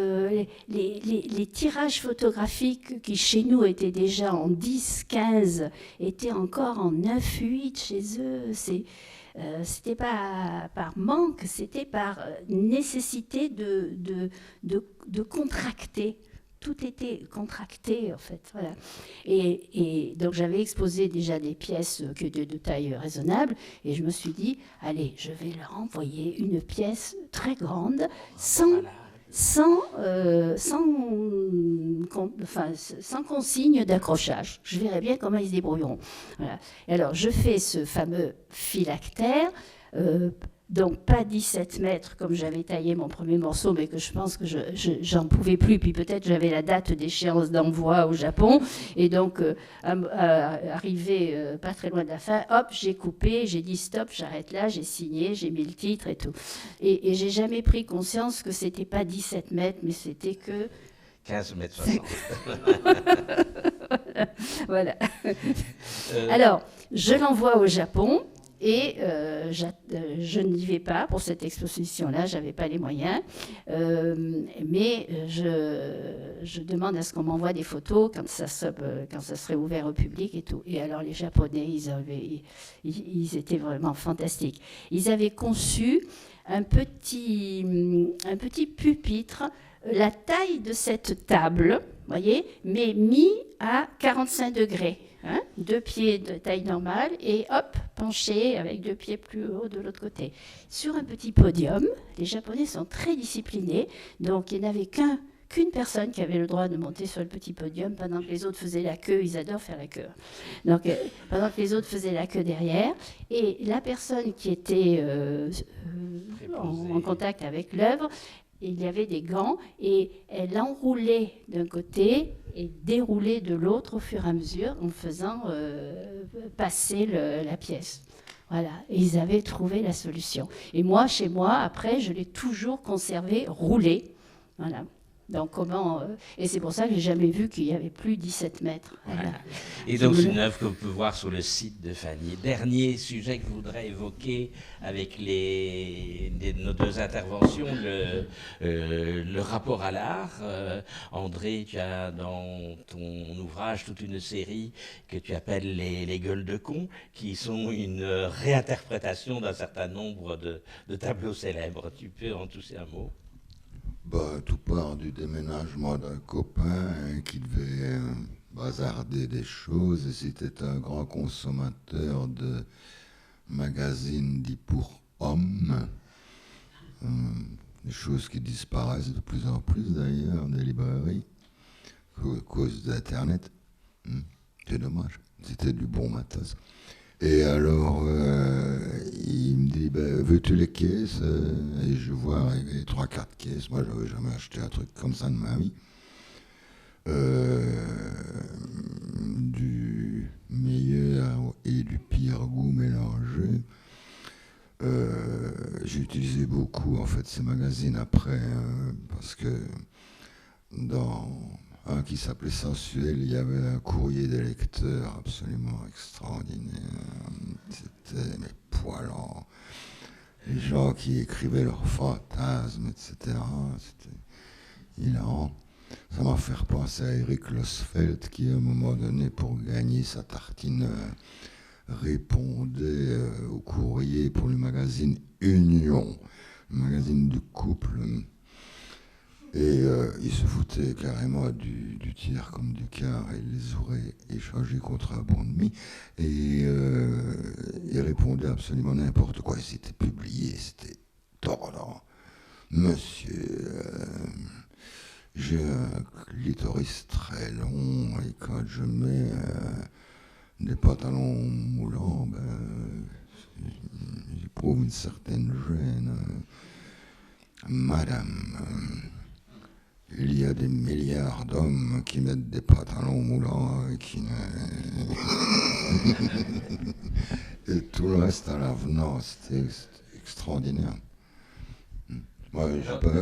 Les tirages photographiques qui chez nous étaient déjà en 10, 15, étaient encore en 9, 8 chez eux. C'était pas par manque, c'était par nécessité de contracter. Tout était contracté, en fait. Voilà. Et donc, j'avais exposé déjà des pièces de taille raisonnable, et je me suis dit, allez, je vais leur envoyer une pièce très grande, sans consigne d'accrochage. Je verrai bien comment ils se débrouilleront. Voilà. Et alors, je fais ce fameux phylactère, donc pas 17 mètres comme j'avais taillé mon premier morceau, mais que je pense que j'en pouvais plus. Puis peut-être j'avais la date d'échéance d'envoi au Japon. Et donc, arrivé pas très loin de la fin, hop, j'ai coupé, j'ai dit stop, j'arrête là, j'ai signé, j'ai mis le titre et tout. Et j'ai jamais pris conscience que c'était pas 17 mètres, mais c'était que 15 mètres 60. Voilà. Alors, je l'envoie au Japon. Et je n'y vais pas pour cette exposition-là, je n'avais pas les moyens, mais je demande à ce qu'on m'envoie des photos quand ça serait ouvert au public et tout. Et alors les Japonais, ils étaient vraiment fantastiques. Ils avaient conçu un petit pupitre, la taille de cette table, voyez, mais mis à 45 degrés. 2 pieds de taille normale et hop, penché avec 2 pieds plus haut de l'autre côté. Sur un petit podium, les Japonais sont très disciplinés, donc il n'y avait qu'une personne qui avait le droit de monter sur le petit podium pendant que les autres faisaient la queue. Ils adorent faire la queue. Donc, pendant que les autres faisaient la queue derrière, et la personne qui était en contact avec l'œuvre, il y avait des gants et elle enroulait d'un côté et déroulait de l'autre au fur et à mesure en faisant passer la pièce. Voilà, et ils avaient trouvé la solution. Et moi, chez moi, après, je l'ai toujours conservé roulé. Voilà. Donc et c'est pour ça que j'ai jamais vu qu'il y avait plus 17 mètres. Voilà. Et donc c'est une œuvre que vous pouvez voir sur le site de Fanny. Dernier sujet que je voudrais évoquer avec nos deux interventions, le rapport à l'art. André, tu as dans ton ouvrage toute une série que tu appelles les gueules de con, qui sont une réinterprétation d'un certain nombre de tableaux célèbres. Tu peux en toucher un mot? Tout part du déménagement d'un copain qui devait bazarder des choses, et c'était un grand consommateur de magazines dits pour hommes, des choses qui disparaissent de plus en plus d'ailleurs des librairies à cause d'Internet. C'est dommage, c'était du bon matos. Et alors, il me dit, veux-tu les caisses? Et je vois arriver 3-4 caisses. Moi, j'avais jamais acheté un truc comme ça de ma vie. Du meilleur et du pire goût mélangé. J'ai utilisé beaucoup, en fait, ces magazines après, parce que dans un qui s'appelait Sensuel, il y avait un courrier des lecteurs absolument extraordinaire. C'était poilant. Les gens qui écrivaient leurs fantasmes, etc. C'était hilarant. Ça m'a fait repenser à Eric Losfeld qui, à un moment donné, pour gagner sa tartine, répondait au courrier pour le magazine Union, le magazine du couple. Et il se foutait carrément du tiers comme du quart, et il les aurait échangés contre un bon demi. Et il répondait absolument n'importe quoi. Et c'était publié, c'était tordant. Monsieur, j'ai un clitoris très long, et quand je mets des pantalons moulants, j'éprouve une certaine gêne. Madame, il y a des milliards d'hommes qui mettent des pantalons moulants et qui et tout le reste à l'avenant, c'était extraordinaire. Moi,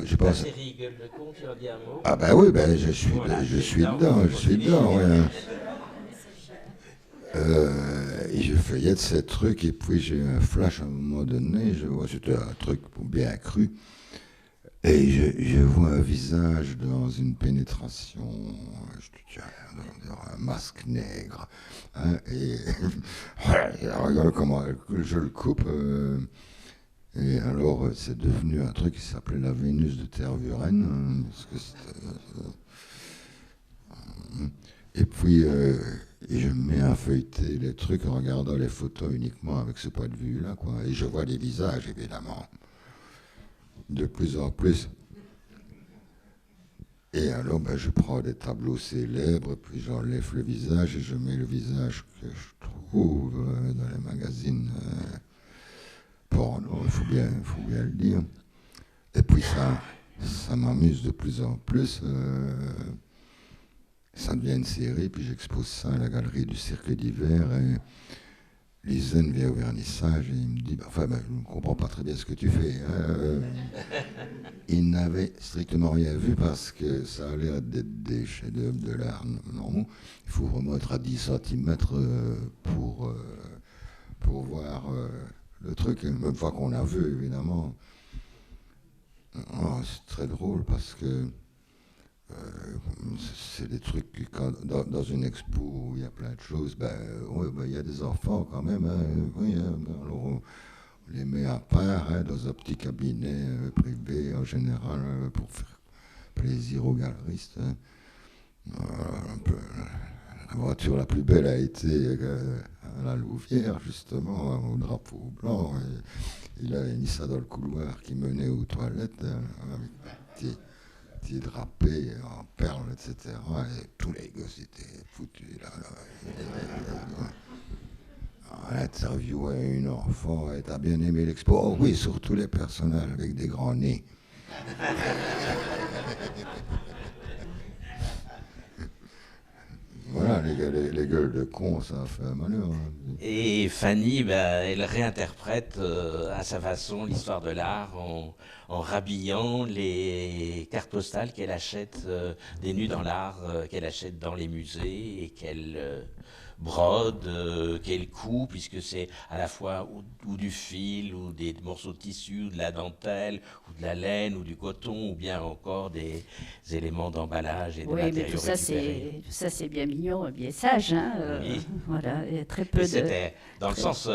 j'ai pas... La série Gueule de con, tu en dis un mot? Ah ben oui, ben je suis dedans, ouais. Et je feuillette ces trucs et puis j'ai eu un flash à un moment donné, je vois, c'était un truc bien cru, et je vois un visage dans une pénétration, je te dis, un masque nègre, hein, et regarde comment je le coupe, et alors c'est devenu un truc qui s'appelait la Vénus de Tervuren, hein, parce que et puis et je me mets à feuilleter les trucs en regardant les photos uniquement avec ce point de vue-là, quoi. Et je vois les visages, évidemment, de plus en plus. Et alors, ben, je prends des tableaux célèbres, puis j'enlève le visage et je mets le visage que je trouve dans les magazines porno, il faut bien le dire. Et puis ça m'amuse de plus en plus. Ça devient une série, puis j'expose ça à la galerie du Cirque d'hiver, et Lizen vient au vernissage et il me dit, je ne comprends pas très bien ce que tu fais. Il n'avait strictement rien vu parce que ça a l'air d'être des chefs-d'œuvre de l'art normaux. Il faut remonter à 10 cm pour voir le truc, une fois qu'on a vu, évidemment. Oh, c'est très drôle parce que c'est des trucs que dans une expo où il y a plein de choses, il y a des enfants quand même, hein, oui, alors on les met à part, hein, dans un petit cabinet privé en général pour faire plaisir aux galeristes, hein. La voiture la plus belle a été à la Louvière, justement, hein, au drapeau blanc, et il avait mis ça dans le couloir qui menait aux toilettes, hein, avec petit drapé en perles, etc. Et tous les gosses étaient foutus là. On interviewait une enfant, et t'as bien aimé l'expo? Oh oui, surtout les personnages avec des grands nez. Voilà, les gueules de cons, ça a fait un malheur. Et Fanny, elle réinterprète à sa façon l'histoire de l'art en rhabillant les cartes postales qu'elle achète des nus dans l'art, qu'elle achète dans les musées et qu'elle brode, qu'elle coud, puisque c'est à la fois ou du fil, ou des morceaux de tissu, ou de la dentelle, ou de la laine, ou du coton, ou bien encore des éléments d'emballage et de Oui, mais matériaux récupérés. tout ça c'est bien mignon, bien sage. Hein, Oui. voilà, il y a très peu Mais de... c'était dans le sens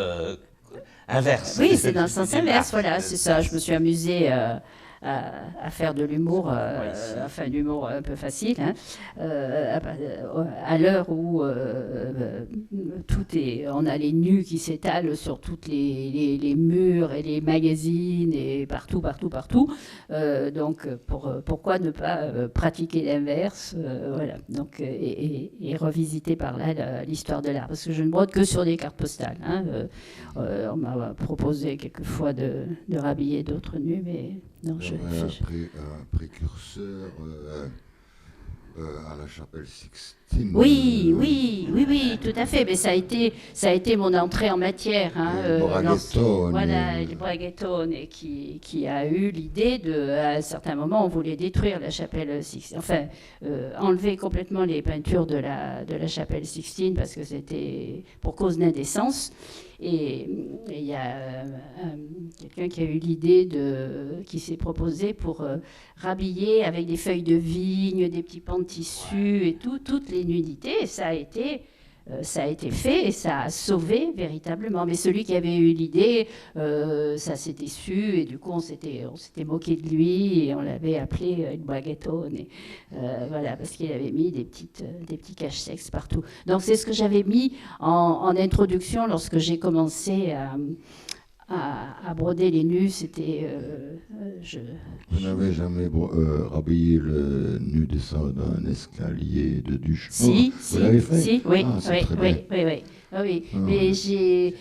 inverse. Oui, c'est dans le sens inverse, voilà, Démarche. c'est ça. Je me suis amusée à faire de l'humour, ici. enfin, un humour un peu facile, hein, à l'heure où on a les nus qui s'étalent sur toutes les murs et les magazines et partout. Donc, pourquoi ne pas pratiquer l'inverse, voilà. Donc, et revisiter par là l'histoire de l'art, parce que je ne brode que sur des cartes postales. Hein, on m'a proposé quelquefois de rhabiller d'autres nus, mais non, Un précurseur à la chapelle Sixtine. Oui, tout à fait. Mais ça a été mon entrée en matière. Hein, Braguettone. Le Braguettone, et qui a eu l'idée à un certain moment, on voulait détruire la chapelle Sixtine. Enfin, enlever complètement les peintures de la chapelle Sixtine parce que c'était pour cause d'indécence. Et il y a quelqu'un qui a eu l'idée qui s'est proposé pour rhabiller avec des feuilles de vigne, des petits pans de tissu et toutes les nudités. Et ça a été fait et ça a sauvé véritablement. Mais celui qui avait eu l'idée, ça s'était su et du coup on s'était moqué de lui et on l'avait appelé une braguettone. Voilà, parce qu'il avait mis des petits cache-sexes partout. Donc c'est ce que j'avais mis en introduction lorsque j'ai commencé à broder les nus, c'était... Vous n'avez jamais rhabillé le nu descendant d'un escalier de Duchamp? Si, Vous l'avez fait? si, oui, Ah, c'est très bien. oui. Ah oui, Ah, mais oui.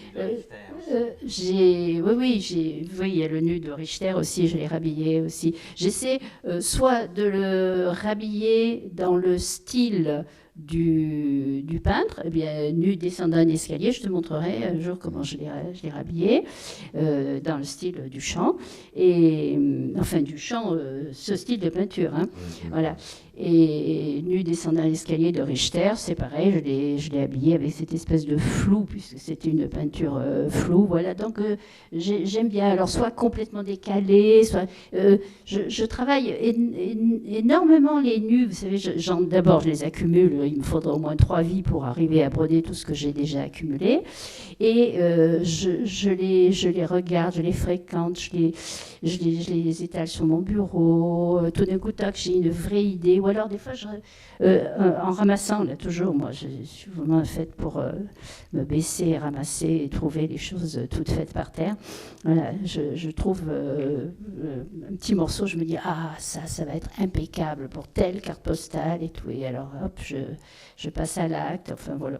oui, il y a le nu de Richter aussi, je l'ai rhabillé aussi. J'essaie soit de le rhabiller dans le style du peintre, eh bien, nu descendant un escalier, je te montrerai un jour comment je l'ai rhabillé, dans le style du chant, et enfin du chant, ce style de peinture, hein, voilà. Et nu descendant l'escalier de Richter, c'est pareil, je l'ai habillé avec cette espèce de flou, puisque c'était une peinture floue, voilà. Donc j'aime bien, alors soit complètement décalé, soit... je travaille énormément les nus, vous savez, d'abord je les accumule, il me faudra au moins 3 vies pour arriver à broder tout ce que j'ai déjà accumulé, et je les regarde, je les fréquente, je les étale sur mon bureau, tout d'un coup, tac, j'ai une vraie idée. Ou alors, des fois, en ramassant, là, toujours, moi, je suis vraiment faite pour me baisser, ramasser et trouver les choses toutes faites par terre. Voilà, je trouve un petit morceau, je me dis, ah, ça va être impeccable pour telle carte postale et tout. Et alors, hop, je passe à l'acte. Enfin, voilà.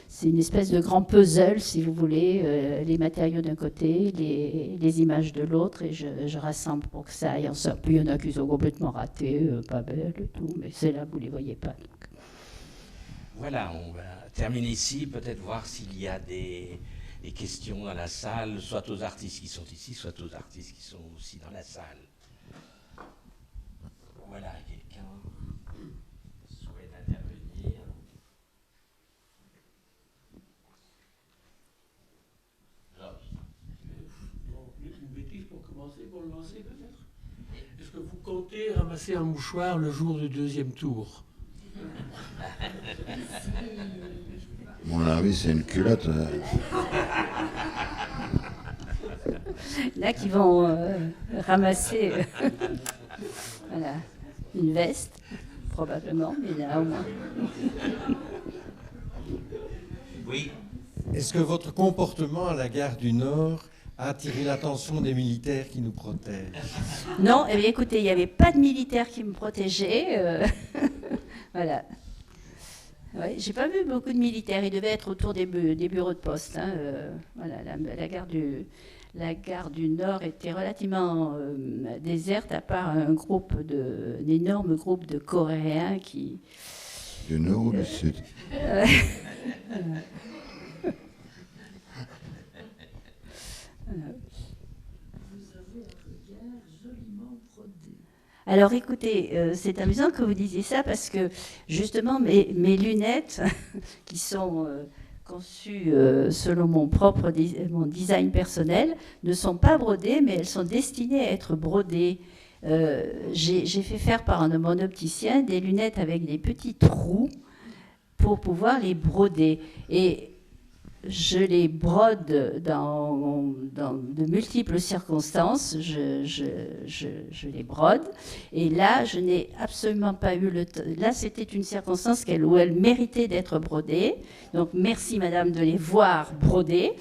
C'est une espèce de grand puzzle, si vous voulez, les matériaux d'un côté, les images de l'autre, et je rassemble pour que ça aille ensemble. Puis il y en a qui sont complètement ratés, pas belles et tout, mais c'est là, vous ne les voyez pas. Donc. Voilà, on va terminer ici, peut-être voir s'il y a des questions dans la salle, soit aux artistes qui sont ici, soit aux artistes qui sont aussi dans la salle. Voilà, quelqu'un souhaite intervenir. Une bêtise pour commencer, pour le lancer peut-être. Est-ce que vous comptez ramasser un mouchoir le jour du 2e tour? Mon avis, c'est une culotte. Là, qui vont ramasser voilà, une veste, probablement, mais là au moins. Oui. Est-ce que votre comportement à la gare du Nord a attiré l'attention des militaires qui nous protègent? Non, eh bien, écoutez, il n'y avait pas de militaires qui me protégeaient. Voilà. Ouais, j'ai pas vu beaucoup de militaires. Ils devaient être autour des bureaux de poste. Hein. Voilà, la gare du Nord était relativement déserte, à part un énorme groupe de Coréens qui... Du Nord ou du Sud? Alors écoutez, c'est amusant que vous disiez ça parce que justement mes lunettes qui sont conçues selon mon design personnel ne sont pas brodées mais elles sont destinées à être brodées. J'ai fait faire par mon opticien des lunettes avec des petits trous pour pouvoir les broder. Et je les brode dans de multiples circonstances, je les brode. Et là, je n'ai absolument pas eu le temps. Là, c'était une circonstance où elles méritaient d'être brodées. Donc, merci, madame, de les voir brodées.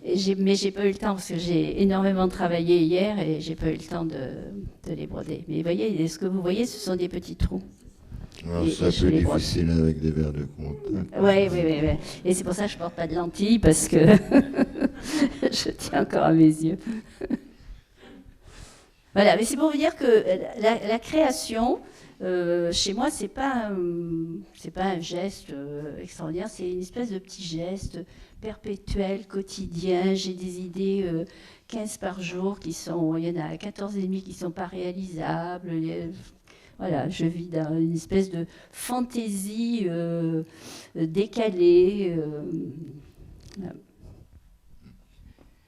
Mais j'ai pas eu le temps parce que j'ai énormément travaillé hier et j'ai pas eu le temps de les broder. Mais vous voyez, ce que vous voyez, ce sont des petits trous. C'est un peu difficile avec des verres de contact. Oui. Et c'est pour ça que je ne porte pas de lentilles, parce que je tiens encore à mes yeux. Voilà, mais c'est pour vous dire que la création, chez moi, c'est pas un geste extraordinaire, c'est une espèce de petit geste perpétuel, quotidien. J'ai des idées 15 par jour il y en a 14 et demi qui ne sont pas réalisables. Voilà, je vis dans une espèce de fantaisie décalée.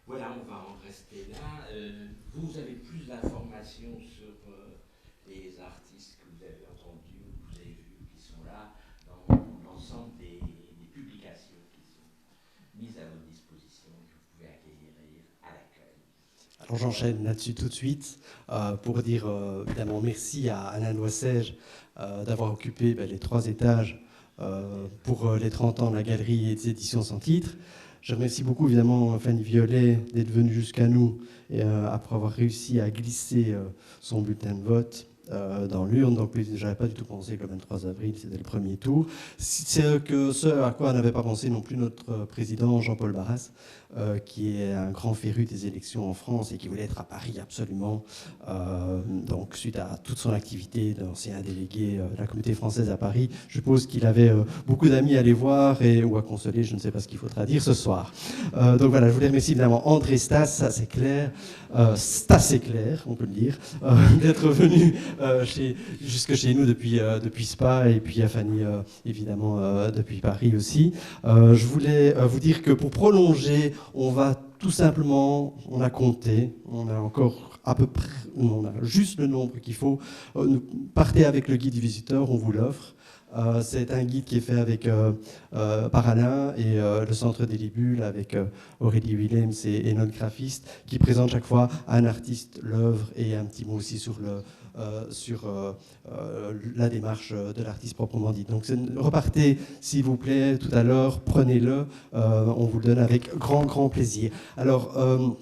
Voilà, on va en rester là. Vous avez plus d'informations sur les artistes que vous avez entendus ou que vous avez vus qui sont là dans l'ensemble des publications qui sont mises à votre disposition que vous pouvez acquérir à l'accueil. Alors j'enchaîne là-dessus tout de suite pour dire évidemment merci à Alain Loissège d'avoir occupé les 3 étages pour les 30 ans de la galerie et des éditions sans titre. Je remercie beaucoup évidemment Fanny Violet d'être venue jusqu'à nous et après avoir réussi à glisser son bulletin de vote dans l'urne. Donc je n'avais pas du tout pensé que le 23 avril c'était le premier tour. C'est ce à quoi n'avait pas pensé non plus notre président Jean-Paul Barras, qui est un grand féru des élections en France et qui voulait être à Paris absolument. Donc suite à toute son activité d'ancien délégué de la communauté française à Paris, je suppose qu'il avait beaucoup d'amis à aller voir ou à consoler, je ne sais pas ce qu'il faudra dire ce soir. Donc voilà, je voulais remercier évidemment André Stas, ça c'est clair, Stas c'est clair, on peut le dire, d'être venu jusque chez nous depuis Spa, et puis à Fanny évidemment depuis Paris aussi. Je voulais vous dire que pour prolonger, on va tout simplement, on a compté, on a encore à peu près, on a juste le nombre qu'il faut. Partez avec le guide du visiteur, on vous l'offre. C'est un guide qui est fait par Alain et le Centre des Libules avec Aurélie Willems et notre graphiste, qui présente chaque fois un artiste, l'œuvre et un petit mot aussi sur la démarche de l'artiste proprement dit. Donc repartez s'il vous plaît tout à l'heure, prenez-le, on vous le donne avec grand plaisir. Alors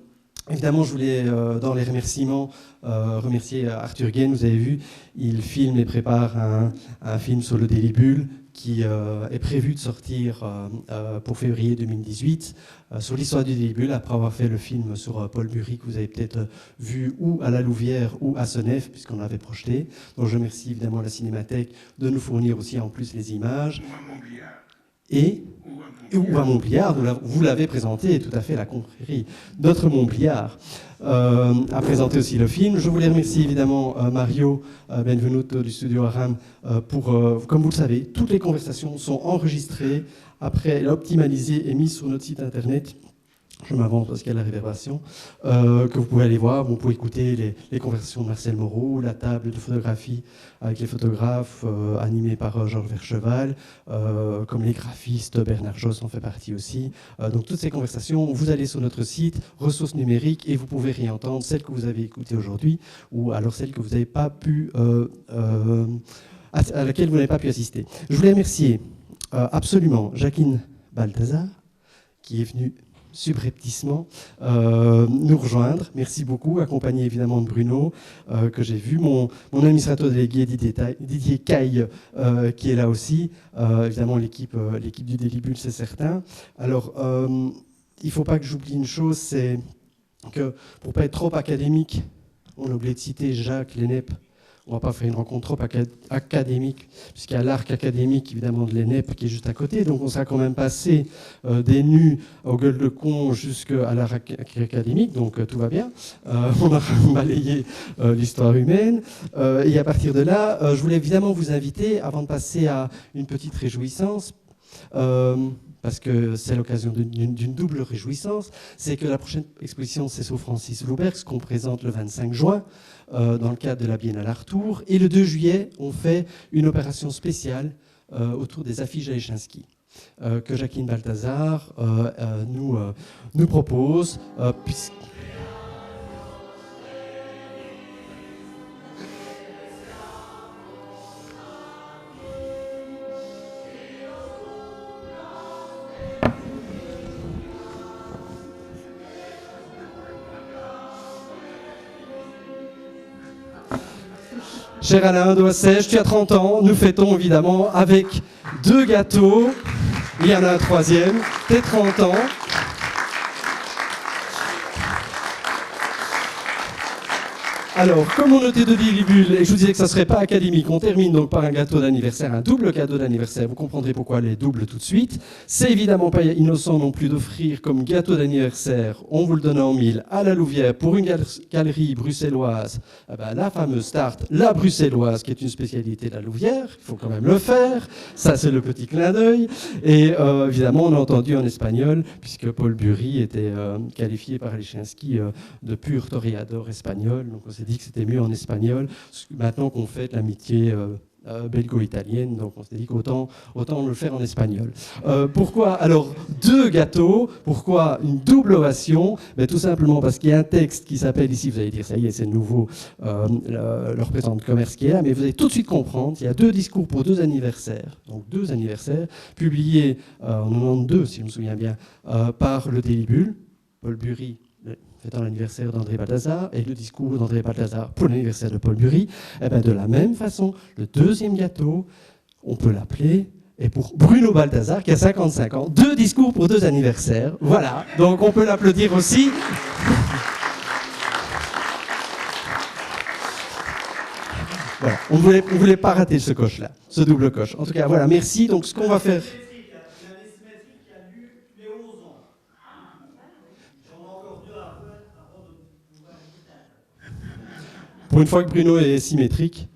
évidemment, je voulais, dans les remerciements, remercier Arthur Gaine. Vous avez vu, il filme et prépare un film sur le Délibule qui est prévu de sortir pour février 2018, sur l'histoire du Délibule, après avoir fait le film sur Paul Bury, que vous avez peut-être vu ou à la Louvière ou à Senef, puisqu'on l'avait projeté. Donc je remercie évidemment la Cinémathèque de nous fournir aussi en plus les images. Ou à Montbéliard, vous l'avez présenté, tout à fait, la confrérie. Notre Montbéliard a présenté aussi le film. Je voulais remercier évidemment Mario Benvenuto du studio Aram pour, comme vous le savez, toutes les conversations sont enregistrées, après optimisées et mises sur notre site internet. Je m'avance parce qu'il y a la réverbération, que vous pouvez aller voir. Vous pouvez écouter les conversations de Marcel Moreau, la table de photographie avec les photographes animés par Georges Vercheval, comme les graphistes, Bernard Josse en fait partie aussi. Donc toutes ces conversations, vous allez sur notre site, ressources numériques, et vous pouvez réentendre celles que vous avez écoutées aujourd'hui, ou alors celles que vous n'avez pas pu, à laquelle vous n'avez pas pu assister. Je voulais remercier absolument Jacqueline Balthazar, qui est venue subrepticement nous rejoindre. Merci beaucoup, accompagné évidemment de Bruno, que j'ai vu, mon administrateur délégué Didier Caille, qui est là aussi, évidemment l'équipe du Délibule, c'est certain. Alors, il ne faut pas que j'oublie une chose, c'est que pour ne pas être trop académique, on a oublié de citer Jacques Lennep. On ne va pas faire une rencontre trop académique, puisqu'il y a l'arc académique, évidemment, de l'ENEP qui est juste à côté. Donc, on sera quand même passé des nus aux gueules de con jusqu'à l'arc académique. Donc, tout va bien. On a balayé l'histoire humaine. Et à partir de là, je voulais évidemment vous inviter, avant de passer à une petite réjouissance, parce que c'est l'occasion d'une double réjouissance, c'est que la prochaine exposition, c'est sur Francis Louberg, qu'on présente le 25 juin, dans le cadre de la Biennale Artour. Et le 2 juillet, on fait une opération spéciale autour des affiches Jaïchinski, que Jacqueline Balthazar nous propose, Cher Alain Doissège, tu as 30 ans, nous fêtons évidemment avec 2 gâteaux, il y en a un 3e, tes 30 ans. Alors, comme on était de Délibule, et je vous disais que ça ne serait pas académique, on termine donc par un gâteau d'anniversaire, un double cadeau d'anniversaire. Vous comprendrez pourquoi les doubles tout de suite. C'est évidemment pas innocent non plus d'offrir comme gâteau d'anniversaire, on vous le donne en 1000, à la Louvière, pour une galerie bruxelloise, la fameuse Start, la bruxelloise, qui est une spécialité de la Louvière, il faut quand même le faire. Ça, c'est le petit clin d'œil. Et évidemment, on a entendu en espagnol, puisque Paul Bury était qualifié par Jaïchinski de pur toreador espagnol. Donc on s'est dit que c'était mieux en espagnol, maintenant qu'on fête l'amitié belgo-italienne, donc on s'est dit qu'autant le faire en espagnol. Pourquoi alors 2 gâteaux? Pourquoi une double ovation? Tout simplement parce qu'il y a un texte qui s'appelle ici, vous allez dire ça y est, c'est nouveau, le représentant de commerce qui est là, mais vous allez tout de suite comprendre, il y a 2 discours pour 2 anniversaires, donc 2 anniversaires, publiés en 92, si je me souviens bien, par le Délibule, Paul Bury, fêtant l'anniversaire d'André Balthazar, et le discours d'André Balthazar pour l'anniversaire de Paul Bury. De la même façon, le 2e gâteau, on peut l'appeler, et pour Bruno Balthazar, qui a 55 ans, 2 discours pour 2 anniversaires. Voilà, donc on peut l'applaudir aussi. Voilà, on ne voulait pas rater ce coche-là, ce double coche. En tout cas, voilà, merci. Donc ce qu'on va faire... Pour une fois que Bruno est symétrique,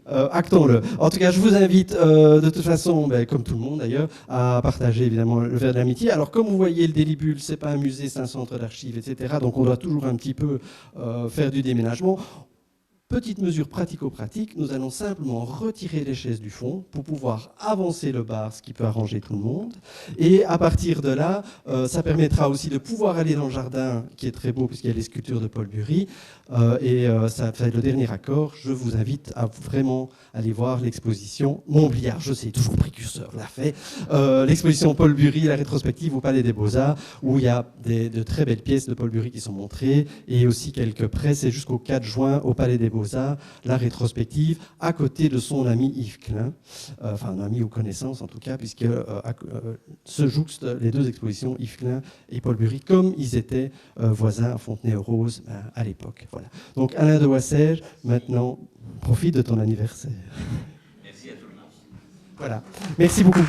actons-le. En tout cas, je vous invite de toute façon, comme tout le monde d'ailleurs, à partager évidemment le verre de l'amitié. Alors comme vous voyez, le Délibule, c'est pas un musée, c'est un centre d'archives, etc. Donc on doit toujours un petit peu faire du déménagement. Petite mesure pratico-pratique, nous allons simplement retirer les chaises du fond pour pouvoir avancer le bar, ce qui peut arranger tout le monde. Et à partir de là, ça permettra aussi de pouvoir aller dans le jardin, qui est très beau puisqu'il y a les sculptures de Paul Bury. Ça fait le dernier accord. Je vous invite à vraiment aller voir l'exposition Montbliard, je sais, toujours précurseur, l'a fait. L'exposition Paul Bury, la rétrospective au Palais des Beaux-Arts, où il y a de très belles pièces de Paul Bury qui sont montrées, et aussi quelques presses. Et jusqu'au 4 juin, au Palais des Beaux-Arts, la rétrospective, à côté de son ami Yves Klein, enfin un ami ou connaissance en tout cas, puisque se jouxtent les 2 expositions, Yves Klein et Paul Bury, comme ils étaient voisins à Fontenay-aux-Roses à l'époque. Voilà. Donc Alain de Wassège, maintenant, profite de ton anniversaire. Merci à tout le monde. Voilà. Merci beaucoup.